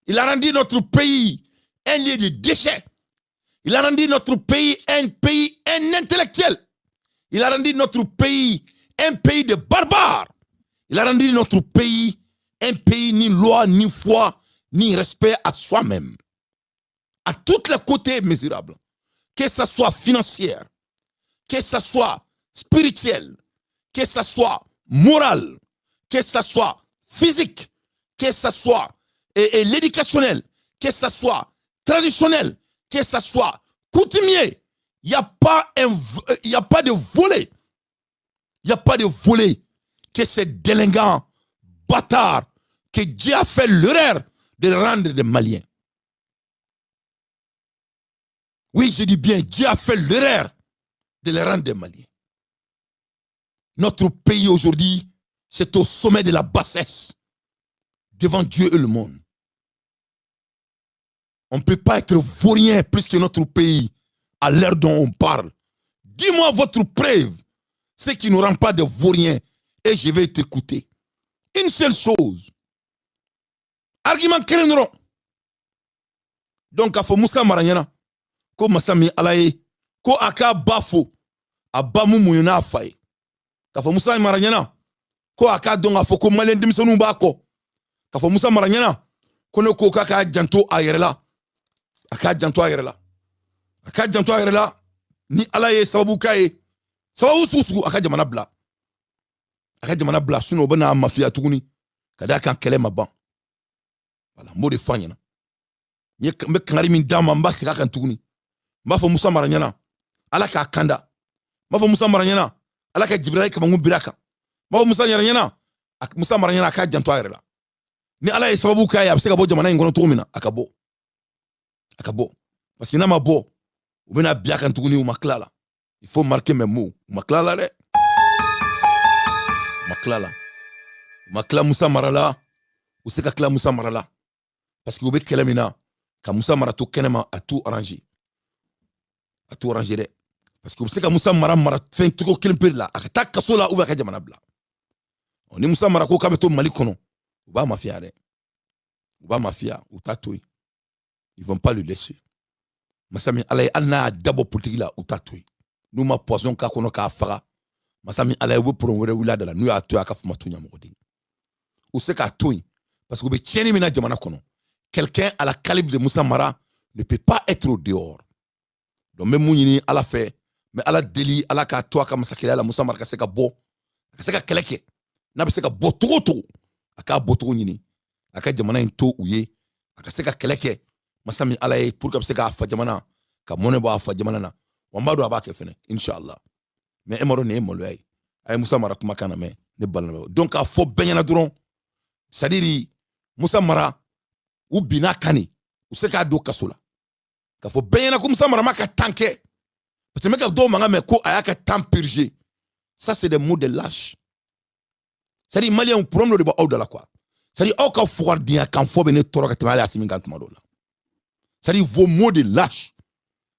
Il a rendu notre pays un lieu de déchets. Il a rendu notre pays un intellectuel. Il a rendu notre pays un pays de barbares. Il a rendu notre pays un pays ni loi, ni foi, ni respect à soi-même. À tous les côtés mesurables. Que ce soit financier, que ce soit spirituel, que ce soit moral, que ce soit physique, que ce soit l'éducationnel, que ce soit traditionnel, que ce soit coutumier, il n'y a pas de volet. Il n'y a pas de volet que ces délinquants, bâtards, que Dieu a fait l'erreur de rendre des Maliens. Oui, je dis bien, Dieu a fait l'erreur de les rendre des Maliens. Notre pays aujourd'hui, c'est au sommet de la bassesse devant Dieu et le monde. On ne peut pas être vaurien plus que notre pays à l'heure dont on parle. Dis-moi votre preuve, ce qui ne rend pas de vaurien, et je vais t'écouter. Une seule chose. Argument créneron. Donc, il faut Moussa Maranyana, ko Massami Alaye, ko Aka Bafo, Abamu Mouyona Faye. Il faut Moussa Maranyana, ko Aka Donga Foko Malen Dimsonu Bako. Il faut Moussa Maranyana, ko ne ko Kaka Djanto Ayerela. Aka janto ayerela ni alaye sababu kaye sababu susu aka jamana bla suno bana mafia tuguni kada kan kele maban voilà mo de fanyana ni me kangari min dama mbasi kan tuguni mbafo Moussa Maranyana ala ka kanda mbafo Moussa Maranyana ala ka Jibril ka mangu biraka mbafo Moussa Maranyana aka janto ayerela ni alaye sababu kaye abseka bo jamana ngono tugumina akabo parce que n'a ma bo ou bien bien quand tu maklala il faut marquer mes mots maklala re makla Moussa Marala ou c'est kakla Moussa Marala parce que vous êtes kelamina ka Moussa Marato kenema a tout arrangé parce que vous savez que Moussa Mara fait tout kelemper là akata kasola ou ka jamana bla on est Moussa Marako ka beto malikono ou ba mafia ou tatoué. Ils ne vont pas le laisser. Masami Alaye alna d'abo politique là ou tatoué. Nous ma poison ka kono ka fara. Masami Alaye we pour on wila de la nous a tué ka fuma tunya mokodi. Ou c'est ka tué parce que be tieni mina jamana kono. Quelqu'un à la calibre de Moussa Mara ne peut pas être au dehors. Donc même mounini ala fait mais ala deli ala ka toi ka masakila la Moussa Mara ka se ka bo a ka se ka kɛlɛ kɛ n'a bɛ se ka bɔ togo togo a k'a bɔtogo ɲini a ka jamana in to u ye a ka se ka kɛlɛ kɛ masa min ala ye pour que a bɛ se k'a fa jamana ka mɔnɛ bɔ a fa jamana na wa n b'a dɔn a b'a kɛ fɛnɛ inshallah mais e ma dɔn nin ye maloya ye a ye Musa Mara kumakan na mɛn ne balima donc k'a fɔ bɛɛ ɲɛna dɔrɔn c'est à dire Musa Mara u binna kan de u se k'a don kaso la k'a fɔ bɛɛ ɲɛna ko Musa Mara ma ka temps kɛ parce que n bɛ ka dɔw mankan mɛn ko a y'a ka temps purger ça c'est des mots de lâche c'est à dire maliyɛnw problème dɔ de b'aw da la quoi c'est à dire aw ka fugardenya kan fɔ bɛ ne tɔɔrɔ ka tɛmɛ hali Asimi kan tuma dɔw la c'est à dire vos mots de lâche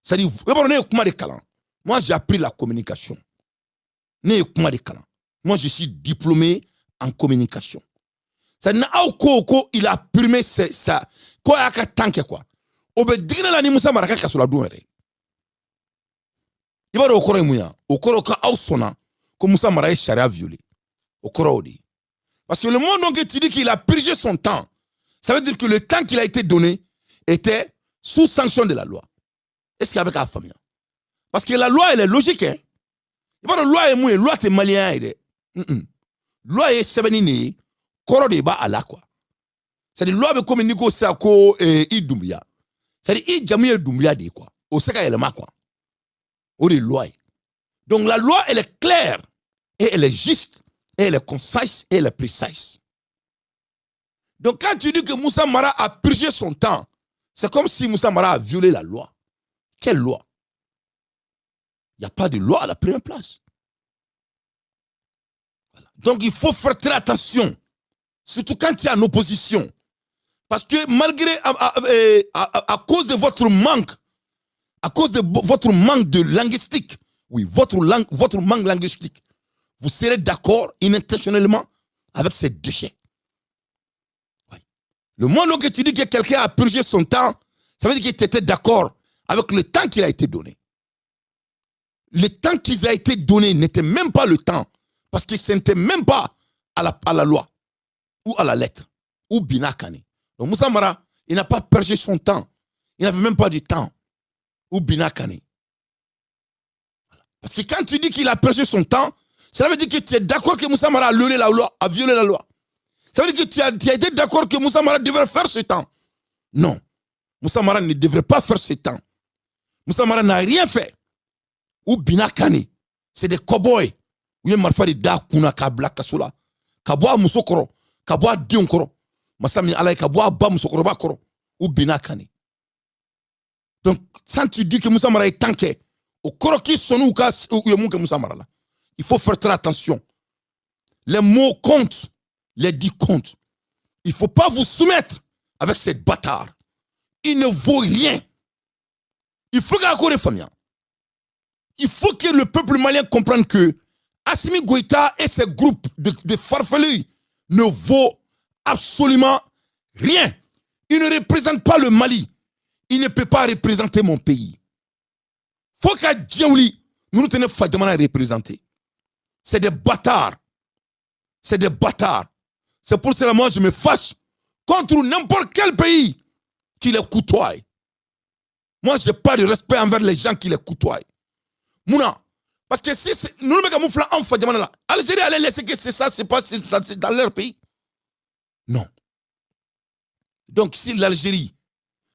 c'est à dire e b'a dɔn ne ye kuma de kalan moi j'ai appris la communication ne ye kuma de kalan moi je suis diplômé en communication c'est à dire aw ko il a primé ça ko a y'a ka temps kɛ quoi o bɛ digina la ni Musa Mara ka kaso la don yɛrɛ i b'a dɔn o kɔrɔ ye mun ye o kɔrɔ ko aw sɔnna ko Musa Mara ye charia violé au kɔrɔ o de parce que le moment donc que tu dis qu'il a purgé son temps ça veut dire que le temps qu'il a été donné était sous sanction de la loi est-ce qu'il y avait k'a faamuya parce que la loi elle est logique hein i b'a dɔn loi ye mun ye loi tɛ maliyɛnya ye dɛ loi ye sɛbɛnni de ye kɔrɔ de b'a a la quoi c'est à dire loi bɛ komi n'i ko sisan ko i Dunbuya c'est à dire i jamu ye Dunbuya de ye quoi o se ka yɛlɛma quoi o de ye loi ye donc la loi elle est claire et elle est juste et elle est concise et elle est précise donc quand tu dis que Musa Mara a purgé son temps c'est comme si Musa Mara a violé la loi quelle loi il n'y a pas de loi à la première place voilà. Donc il faut faire très attention surtout quand tu es en opposition parce que malgré à cause de votre manque de linguistique oui votre manque linguistique vous serez d'accord intentionnellement avec ces déchets oui. Le moment que tu dis que quelqu'un a purgé son temps ça veut dire que tu étais d'accord avec le temps qu'il a été donné le temps qu'il a été donné n'était même pas le temps parce que ce n'était même pas à la loi ou à la lettre ou binakane. Donc Musa Mara il n'a pas purgé son temps il n'avait même pas du temps ou binakane parce que quand tu dis qu'il a purgé son temps ça veut dire que tu es d'accord que Musa Mara a violé la loi ça veut dire que tu as été d'accord que Musa Mara devrait faire ce temps non Musa Mara ne devrait pas faire ce temps Musa Mara n'a rien fait ou binakane c'est des cow-boys ou ye marifa de da kuna ka bila kaso la ka bɔ a muso kɔrɔ ka bɔ a denw kɔrɔ masa min ala ye ka bɔ a ba musokɔrɔba kɔrɔ ou binakane donc quand tu dis que Musa Mara ye temps kɛ o kɔrɔ k'i sɔnna u ye mun kɛ Musa Mara la il faut faire très attention les mots comptent les dits comptent il faut pas vous soumettre avec ces bâtards il ne vaut rien il faut qu'à les familles il faut que le peuple malien comprenne que Assimi Goïta et ses groupes de farfelus ne vaut absolument rien. Il ne représente pas le Mali. Il ne peut pas représenter mon pays. Faut qu'à Djaouli, nous nous tenons Fadamana à représenter. C'est des bâtards. C'est des bâtards. C'est pour cela que moi je me fâche contre n'importe quel pays qui les côtoie. Moi je n'ai pas de respect envers les gens qui les côtoient. Mouna, parce que si nous ne mettons pas en fait, l'Algérie allait laisser que c'est ça, c'est pas dans leur pays. Non. Donc si l'Algérie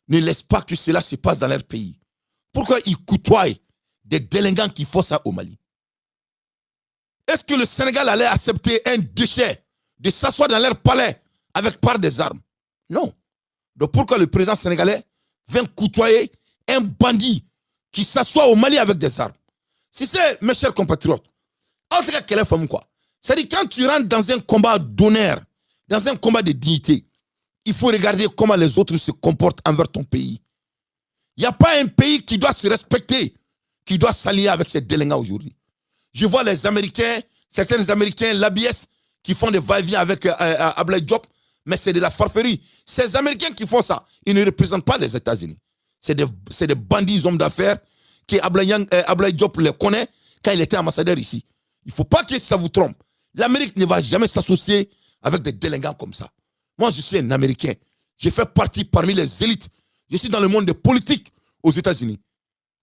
ne laisse pas que cela se passe dans leur pays, pourquoi ils côtoient des délinquants qui font ça au Mali? Est-ce que le Sénégal allait accepter un déchet de s'asseoir dans leur palais avec par des armes? Non. Donc pourquoi le président sénégalais vient côtoyer un bandit qui s'assoit au Mali avec des armes? Si c'est, mes chers compatriotes, c'est-à-dire quand tu rentres dans un combat d'honneur, dans un combat de dignité, il faut regarder comment les autres se comportent envers ton pays. Il n'y a pas un pays qui doit se respecter, qui doit s'allier avec ces délinquants aujourd'hui. Je vois les Américains, certains Américains, l'ABS, qui font des va-et-vient avec Ablaye Diop, mais c'est de la farferie. Ces Américains qui font ça, ils ne représentent pas les États-Unis. C'est des bandits, hommes d'affaires, que Ablaye Diop les connaît quand il était ambassadeur ici. Il ne faut pas que ça vous trompe. L'Amérique ne va jamais s'associer avec des délinquants comme ça. Moi, je suis un Américain. Je fais partie parmi les élites. Je suis dans le monde de politique aux États-Unis.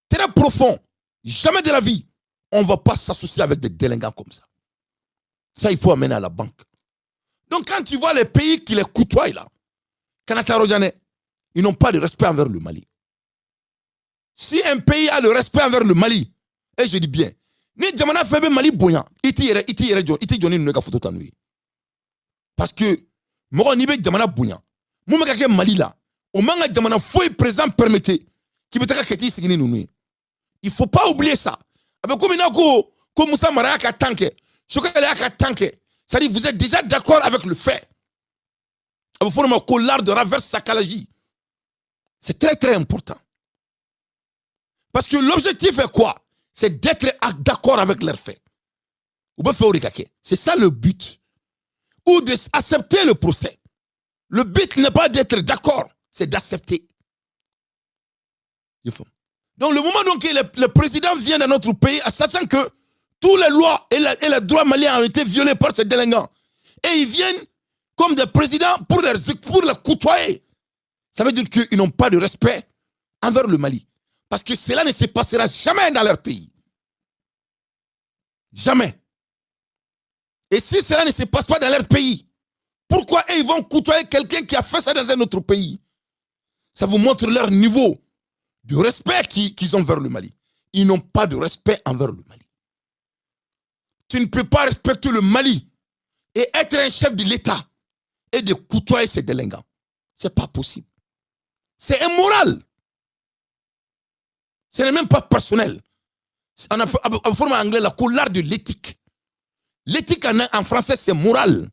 Très profond. Jamais de la vie, on ne va pas s'associer avec des délinquants comme ça. Ça, il faut amener à la banque. Donc, quand tu vois les pays qui les côtoient là, Kanata Rodjane, ils n'ont pas de respect envers le Mali. Si un pays a le respect envers le Mali, et je dis bien, ni Djamana fait Mali boyan, iti Johnny Nuneka photo tanouye. Parce que, moi, on y va Djamana boyan. Moi, je Mali là, au moment où Djamana foi présent permettait, qui peut être qu'est-ce qu'il nous. Il ne faut pas oublier ça. Avec comme il y a comme Moussa Maraka tanke, Chokalaka tanke, c'est-à-dire vous êtes déjà d'accord avec le fait. Il faut que l'art de renverse Sakalaji. C'est très très important. Parce que l'objectif est quoi? C'est d'être d'accord avec leurs faits. C'est ça le but. Ou d'accepter le procès. Le but n'est pas d'être d'accord, c'est d'accepter. Donc le moment où le président vient dans notre pays, sachant que toutes les lois et les droits maliens ont été violés par ces délinquants, et ils viennent comme des présidents pour les côtoyer, ça veut dire qu'ils n'ont pas de respect envers le Mali. Parce que cela ne se passera jamais dans leur pays. Jamais. Et si cela ne se passe pas dans leur pays, pourquoi ils vont côtoyer quelqu'un qui a fait ça dans un autre pays? Ça vous montre leur niveau de respect qu'ils ont vers le Mali. Ils n'ont pas de respect envers le Mali. Tu ne peux pas respecter le Mali et être un chef de l'État et de côtoyer ces délinquants. Ce n'est pas possible. C'est immoral. Ce n'est même pas personnel. En forme anglais, la couleur de l'éthique. L'éthique en français, c'est moral.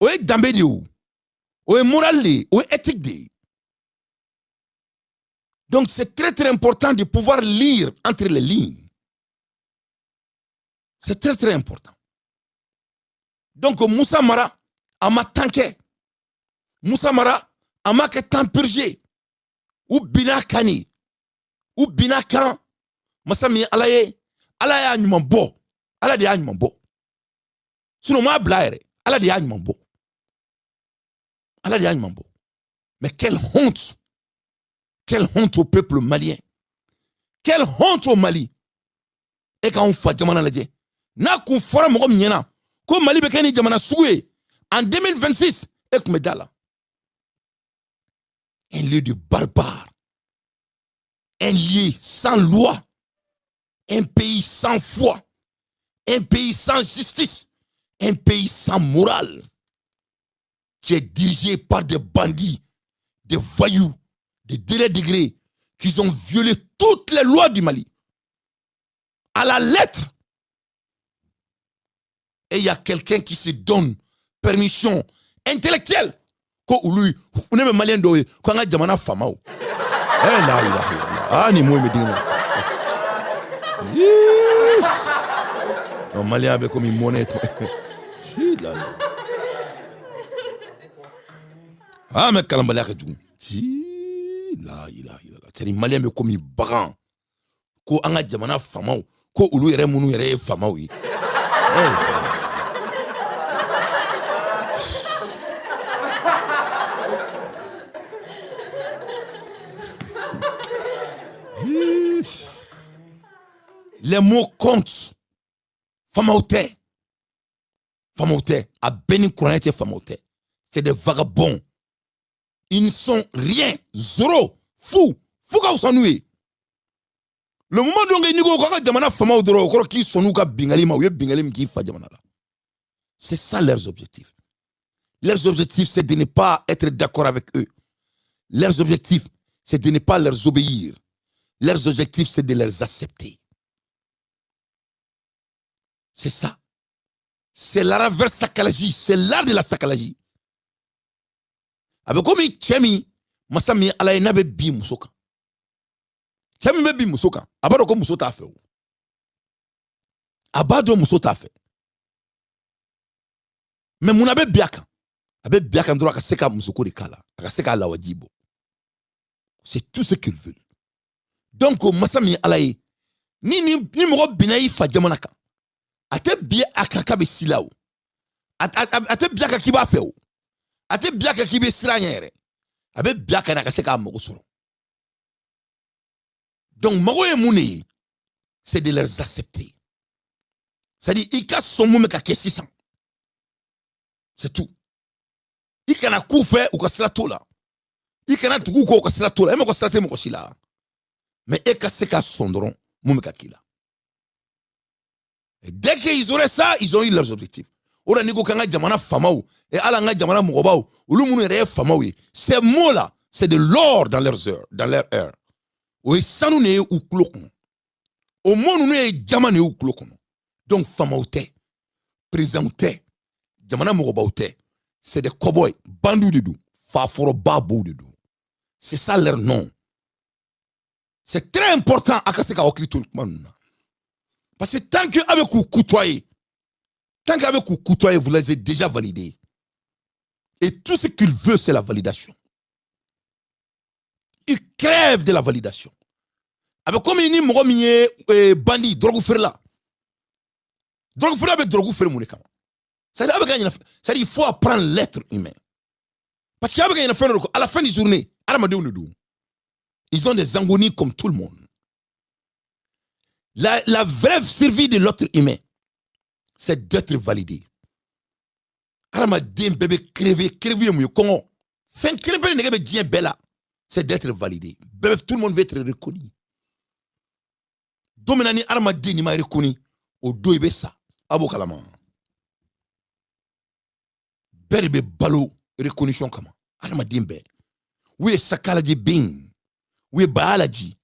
Ou est d'ambédi ou est moral ou est éthique. Donc c'est très très important de pouvoir lire entre les lignes. C'est très très important. Donc Moussa Mara a ma tanké. Moussa Mara a ma que tempurgé. Ou bina kani. Ou bina kan. Masami alaye. Alaye anyman bo. Ala de anyman bo. Sinon ma blaire. Ala de anyman bo. Ala de anyman bo. Mais quelle honte. Quelle honte au peuple malien. Quelle honte au Mali. Et quand on fait Djamana Ladje. Na kou fora moko mnyena. Ko Mali bekeni Djamana Soué. En 2026. Et kou medala. Un lieu de barbare. Un lieu sans loi. Un pays sans foi. Un pays sans justice. Un pays sans morale. Qui est dirigé par des bandits. Des voyous. Des délégués qui ont violé toutes les lois du Mali. À la lettre. Et il y a quelqu'un qui se donne permission intellectuelle. Ko lui, vous n'avez malien doé, quand on a jamana fama. Eh là. Ah ni moi me dis là. Yes. Non malien avec comme une monnaie. Ah mais kalambala ka djou. La ilaha illallah. C'est malien me comme baran. Ko anga jamana fama. Ko ulu yere munu yere fama wi. Les mots comptent. Famaote. Famaote. A Bénin Kouranete Famaote. C'est des vagabonds. Ils ne sont rien. Zéro. Fou. Fou ka usanoué. Le moment où ils ont jamana fama doro ko ki sonu ka bingali ma ou bingali mi fa jamana la. C'est ça leurs objectifs. Leurs objectifs c'est de ne pas être d'accord avec eux. Leurs objectifs c'est de ne pas leur obéir. Leurs objectifs c'est de les accepter. C'est ça. C'est la renverse sakalagie, c'est l'art de la sakalagie. Avec comme Tchemi, Masami alaye nabe bi musoka. Tchemi me bi musoka. Abado ko muso ta fait. Abado muso ta fait. Mais mon abe biaka. Abe biaka ndro ka seka musoko de kala. Ka seka la wajibo. C'est tout ce qu'ils veulent. Donc Masami alaye ni mo binayi fa jamanaka. Ate bien akaka be silawo. Ate bien ka kiba fe o. Ate bien ka kibe siranyere. Abe bien ka na ka seka amogo soro. Donc mago e mouni c'est de les accepter. C'est-à-dire, il casse son mot, mais qu'à 600. C'est tout. Il y a un coup fait ou qu'à tout là. Il y a un coup ou qu'à tout là. Et moi, qu'à moi aussi là. Mais il y a son dron, moi, qu'à qui là. Et dès qu'ils auraient ça, ils ont eu leurs objectifs. Ora niko kanga jamana famao et ala nga jamana mugobao ulu munu re famao. Ces mots là, c'est de l'or dans leurs heures, dans leur heure. Oui, ça nous n'est ou klokon. Au moins nous n'est jamane ou klokon. Donc famaote, présenté, jamana mugobaote, c'est des cowboys, bandou de dou, faforo babou de dou. C'est ça leur nom. C'est très important à kaseka okli tout le monde. Parce que tant que avec vous côtoyez, tant qu'avec vous côtoyez, vous les avez déjà validés. Et tout ce qu'il veut, c'est la validation. Il crève de la validation. Avec comme il y a bandit, drogue faire là. Drogue faire avec drogue faire mon écran. C'est-à-dire qu'il faut apprendre l'être humain. Parce qu'à la fin de la journée, ils ont des angonies comme tout le monde. La vraie survie de l'autre humain, c'est d'être validé. C'est d'être validé. Tout le monde veut être reconnu. Dominani armadi ni ma reconnu au doibe ça. Abo kalama. Berbe balo reconnaissance kama. Armadi mbe. We psychology being. We biology.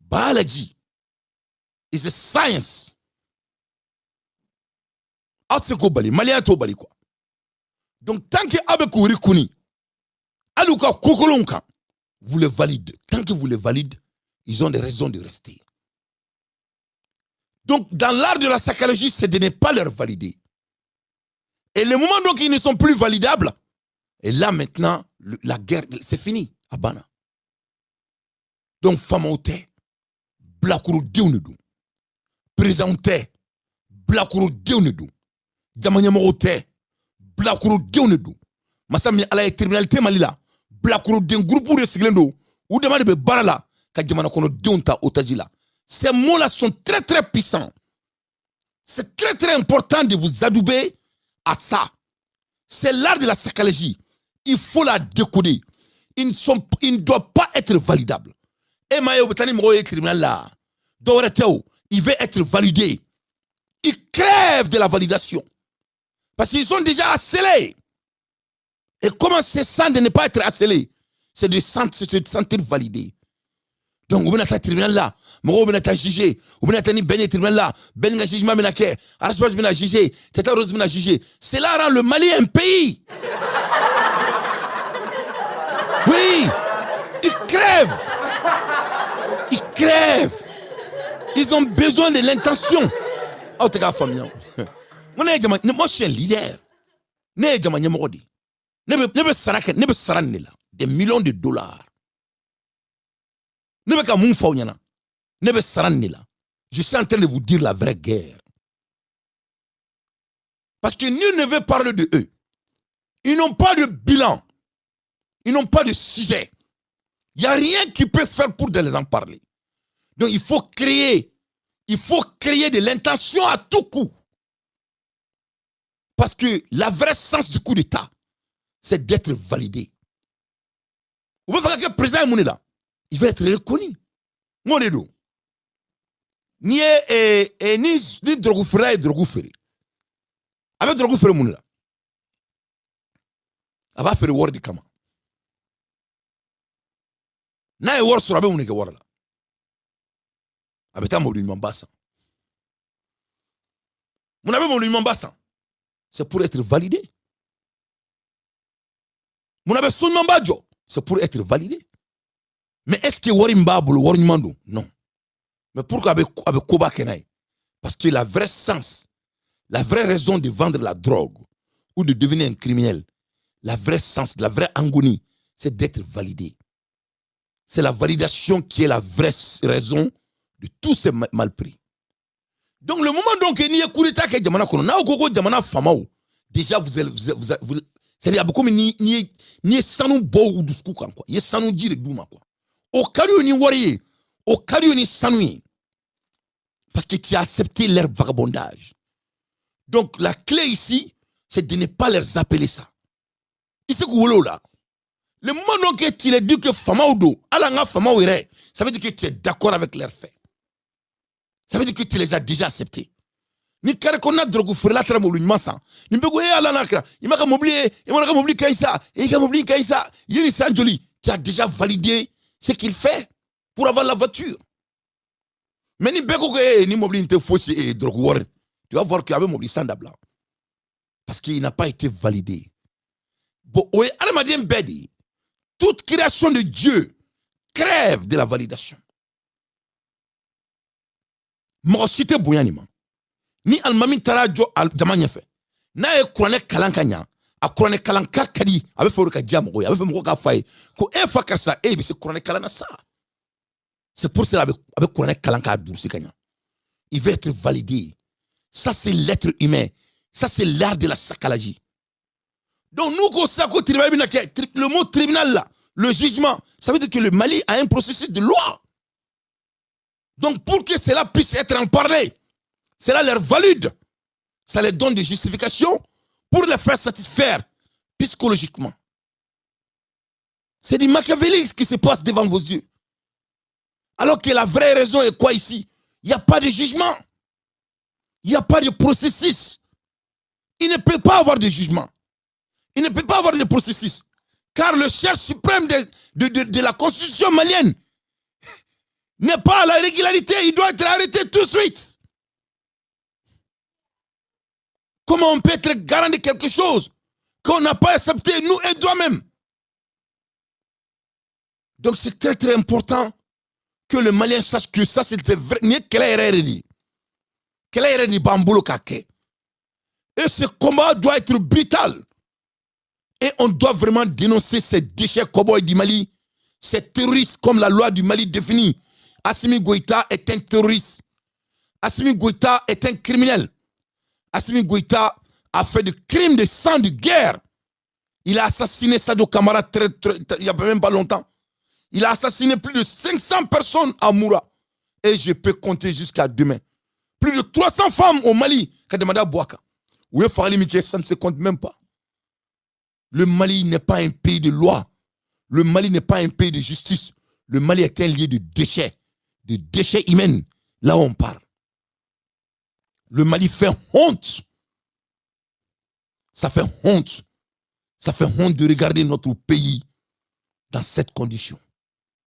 Biology is a science. Donc, tant que Abekou Rikouni, Aluka Kokolonka, vous le validez. Tant que vous le validez, ils ont des raisons de rester. Donc, dans l'art de la psychologie, c'est de ne pas leur valider. Et le moment donc ils ne sont plus validables, et là maintenant, la guerre, c'est fini, à Bana. Donc, Famote, Blakuru Diounedou, présenté, Blakuru Diounedou. Jamanyamorote, Blakuru Diounedou. Masami ala criminalité malila, Blakuru den groupe de siglendo, ou demande de barala, ka jamana kono dionta otajila. Ces mots-là sont très très puissants. C'est très très important de vous adouber à ça. C'est l'art de la psychologie. Il faut la décoder. Ils ne doivent pas être validables. Et Maïo Betani Moroye criminel là, il veut être validé. Ils crèvent de la validation. Parce qu'ils sont déjà accélérés. Et comment c'est ça de ne pas être accéléré? C'est de se sentir validé. Donc, vous êtes tribunal là, vous êtes jugé, vous êtes ben tribunal là, ben jugement menake, arrêtez ben jugé, tata rose ben jugé. Cela rend le Mali un pays. Oui, ils crèvent. Ils crèvent. Ils ont besoin de l'intention. Oh, t'es qu'à famille. Moi, je suis un leader. Ne des millions de dollars. Je suis en train de vous dire la vraie guerre. Parce que nul ne veut parler de eux. Ils n'ont pas de bilan. Ils n'ont pas de sujet. Il n'y a rien qui peut faire pour de les en parler. Donc il faut créer de l'intention à tout coup. Parce que la vraie sens du coup d'État, c'est d'être validé. Vous pouvez faire que le président est là. Il va être reconnu. Mon Dieu. Ni drogoufera et drogoufere. Avec drogoufere mon là. Elle va faire le word de Kama. Na e word sur abe mon ke word là. Avec ta modu mambasa. Mon abe modu mambasa. C'est pour être validé. Mon abe son mambadjo. C'est pour être validé. Mais est-ce que Warimba Bolo, Warimando? Non. Mais pourquoi avec Koba Kenai? Parce que la vraie sens, la vraie raison de vendre la drogue ou de devenir un criminel, la vraie sens, la vraie agonie, c'est d'être validé. C'est la validation qui est la vraie raison de tous ces malpris. Donc le moment donc il y a coup d'état que Jamana kono, na okoko Jamana famao, déjà vous c'est-à-dire beaucoup ni sanu bo ou dusku quoi. Il sanu dire douma quoi. Au kariou ni wariye, au kariou ni sanouye. Parce que tu as accepté leur vagabondage. Donc la clé ici, c'est de ne pas leur appeler ça. Ici, là. Le moment que tu leur dis que fama ou do, alanga fama ou ça veut dire que tu es d'accord avec leurs faits. Ça veut dire que tu les as déjà acceptés. Ni kare kona drogu furla tra mobli masa. Ni bego ala nakra. Imaka mobli kaisa, et ka mobli kaisa. Yini sanjoli, tu as déjà validé ce qu'il fait pour avoir la voiture. Mais ni bego ni mobli inte fausse et drogu war. Tu vas voir qu'il y avait mobli sandabla. Parce qu'il n'a pas été validé. Bon, oui, alamadien bedi. Toute création de Dieu crève de la validation. Mo cité boyanima. Ni almami tarajo al jamanya fe. Na e kurane kalankanya, a kurane kalanka kadi, abe fe ka jamo ko, abe fe mo ka fay. Ko e fakar sa e bi se kurane kalana sa. C'est pour cela avec kurane kalanka dursi kanya. Il veut être validé. Ça c'est l'être humain. Ça c'est l'art de la sacrologie. Donc nous ko sa ko tribunal le mot tribunal là, le jugement, ça veut dire que le Mali a un processus de loi. Donc pour que cela puisse être en parler, cela leur valide. Ça leur donne des justifications pour les faire satisfaire psychologiquement. C'est du machiavélisme qui se passe devant vos yeux. Alors que la vraie raison est quoi ici? Il n'y a pas de jugement. Il n'y a pas de processus. Il ne peut pas avoir de jugement. Il ne peut pas avoir de processus. Car le chef suprême de la constitution malienne n'est pas à la régularité. Il doit être arrêté tout de suite. Comment on peut être garant de quelque chose qu'on n'a pas accepté, nous et toi-même? Donc c'est très très important que le Malien sache que ça c'était vrai. Et ce combat doit être brutal. Et on doit vraiment dénoncer ces déchets cow-boys du Mali, ces terroristes comme la loi du Mali définit. Assimi Goïta est un terroriste. Assimi Goïta est un criminel. Assimi Goïta a fait de crimes de sang de guerre. Il a assassiné Sadio Kamara il n'y a même pas longtemps. Il a assassiné plus de 500 personnes à Moura. Et je peux compter jusqu'à demain. Plus de 300 femmes au Mali. Kademada Bouaka. Où est Farali Miké, ça ne se compte même pas. Le Mali n'est pas un pays de loi. Le Mali n'est pas un pays de justice. Le Mali est un lieu de déchets humains. Là où on parle. Le Mali fait honte. Ça fait honte. Ça fait honte de regarder notre pays dans cette condition.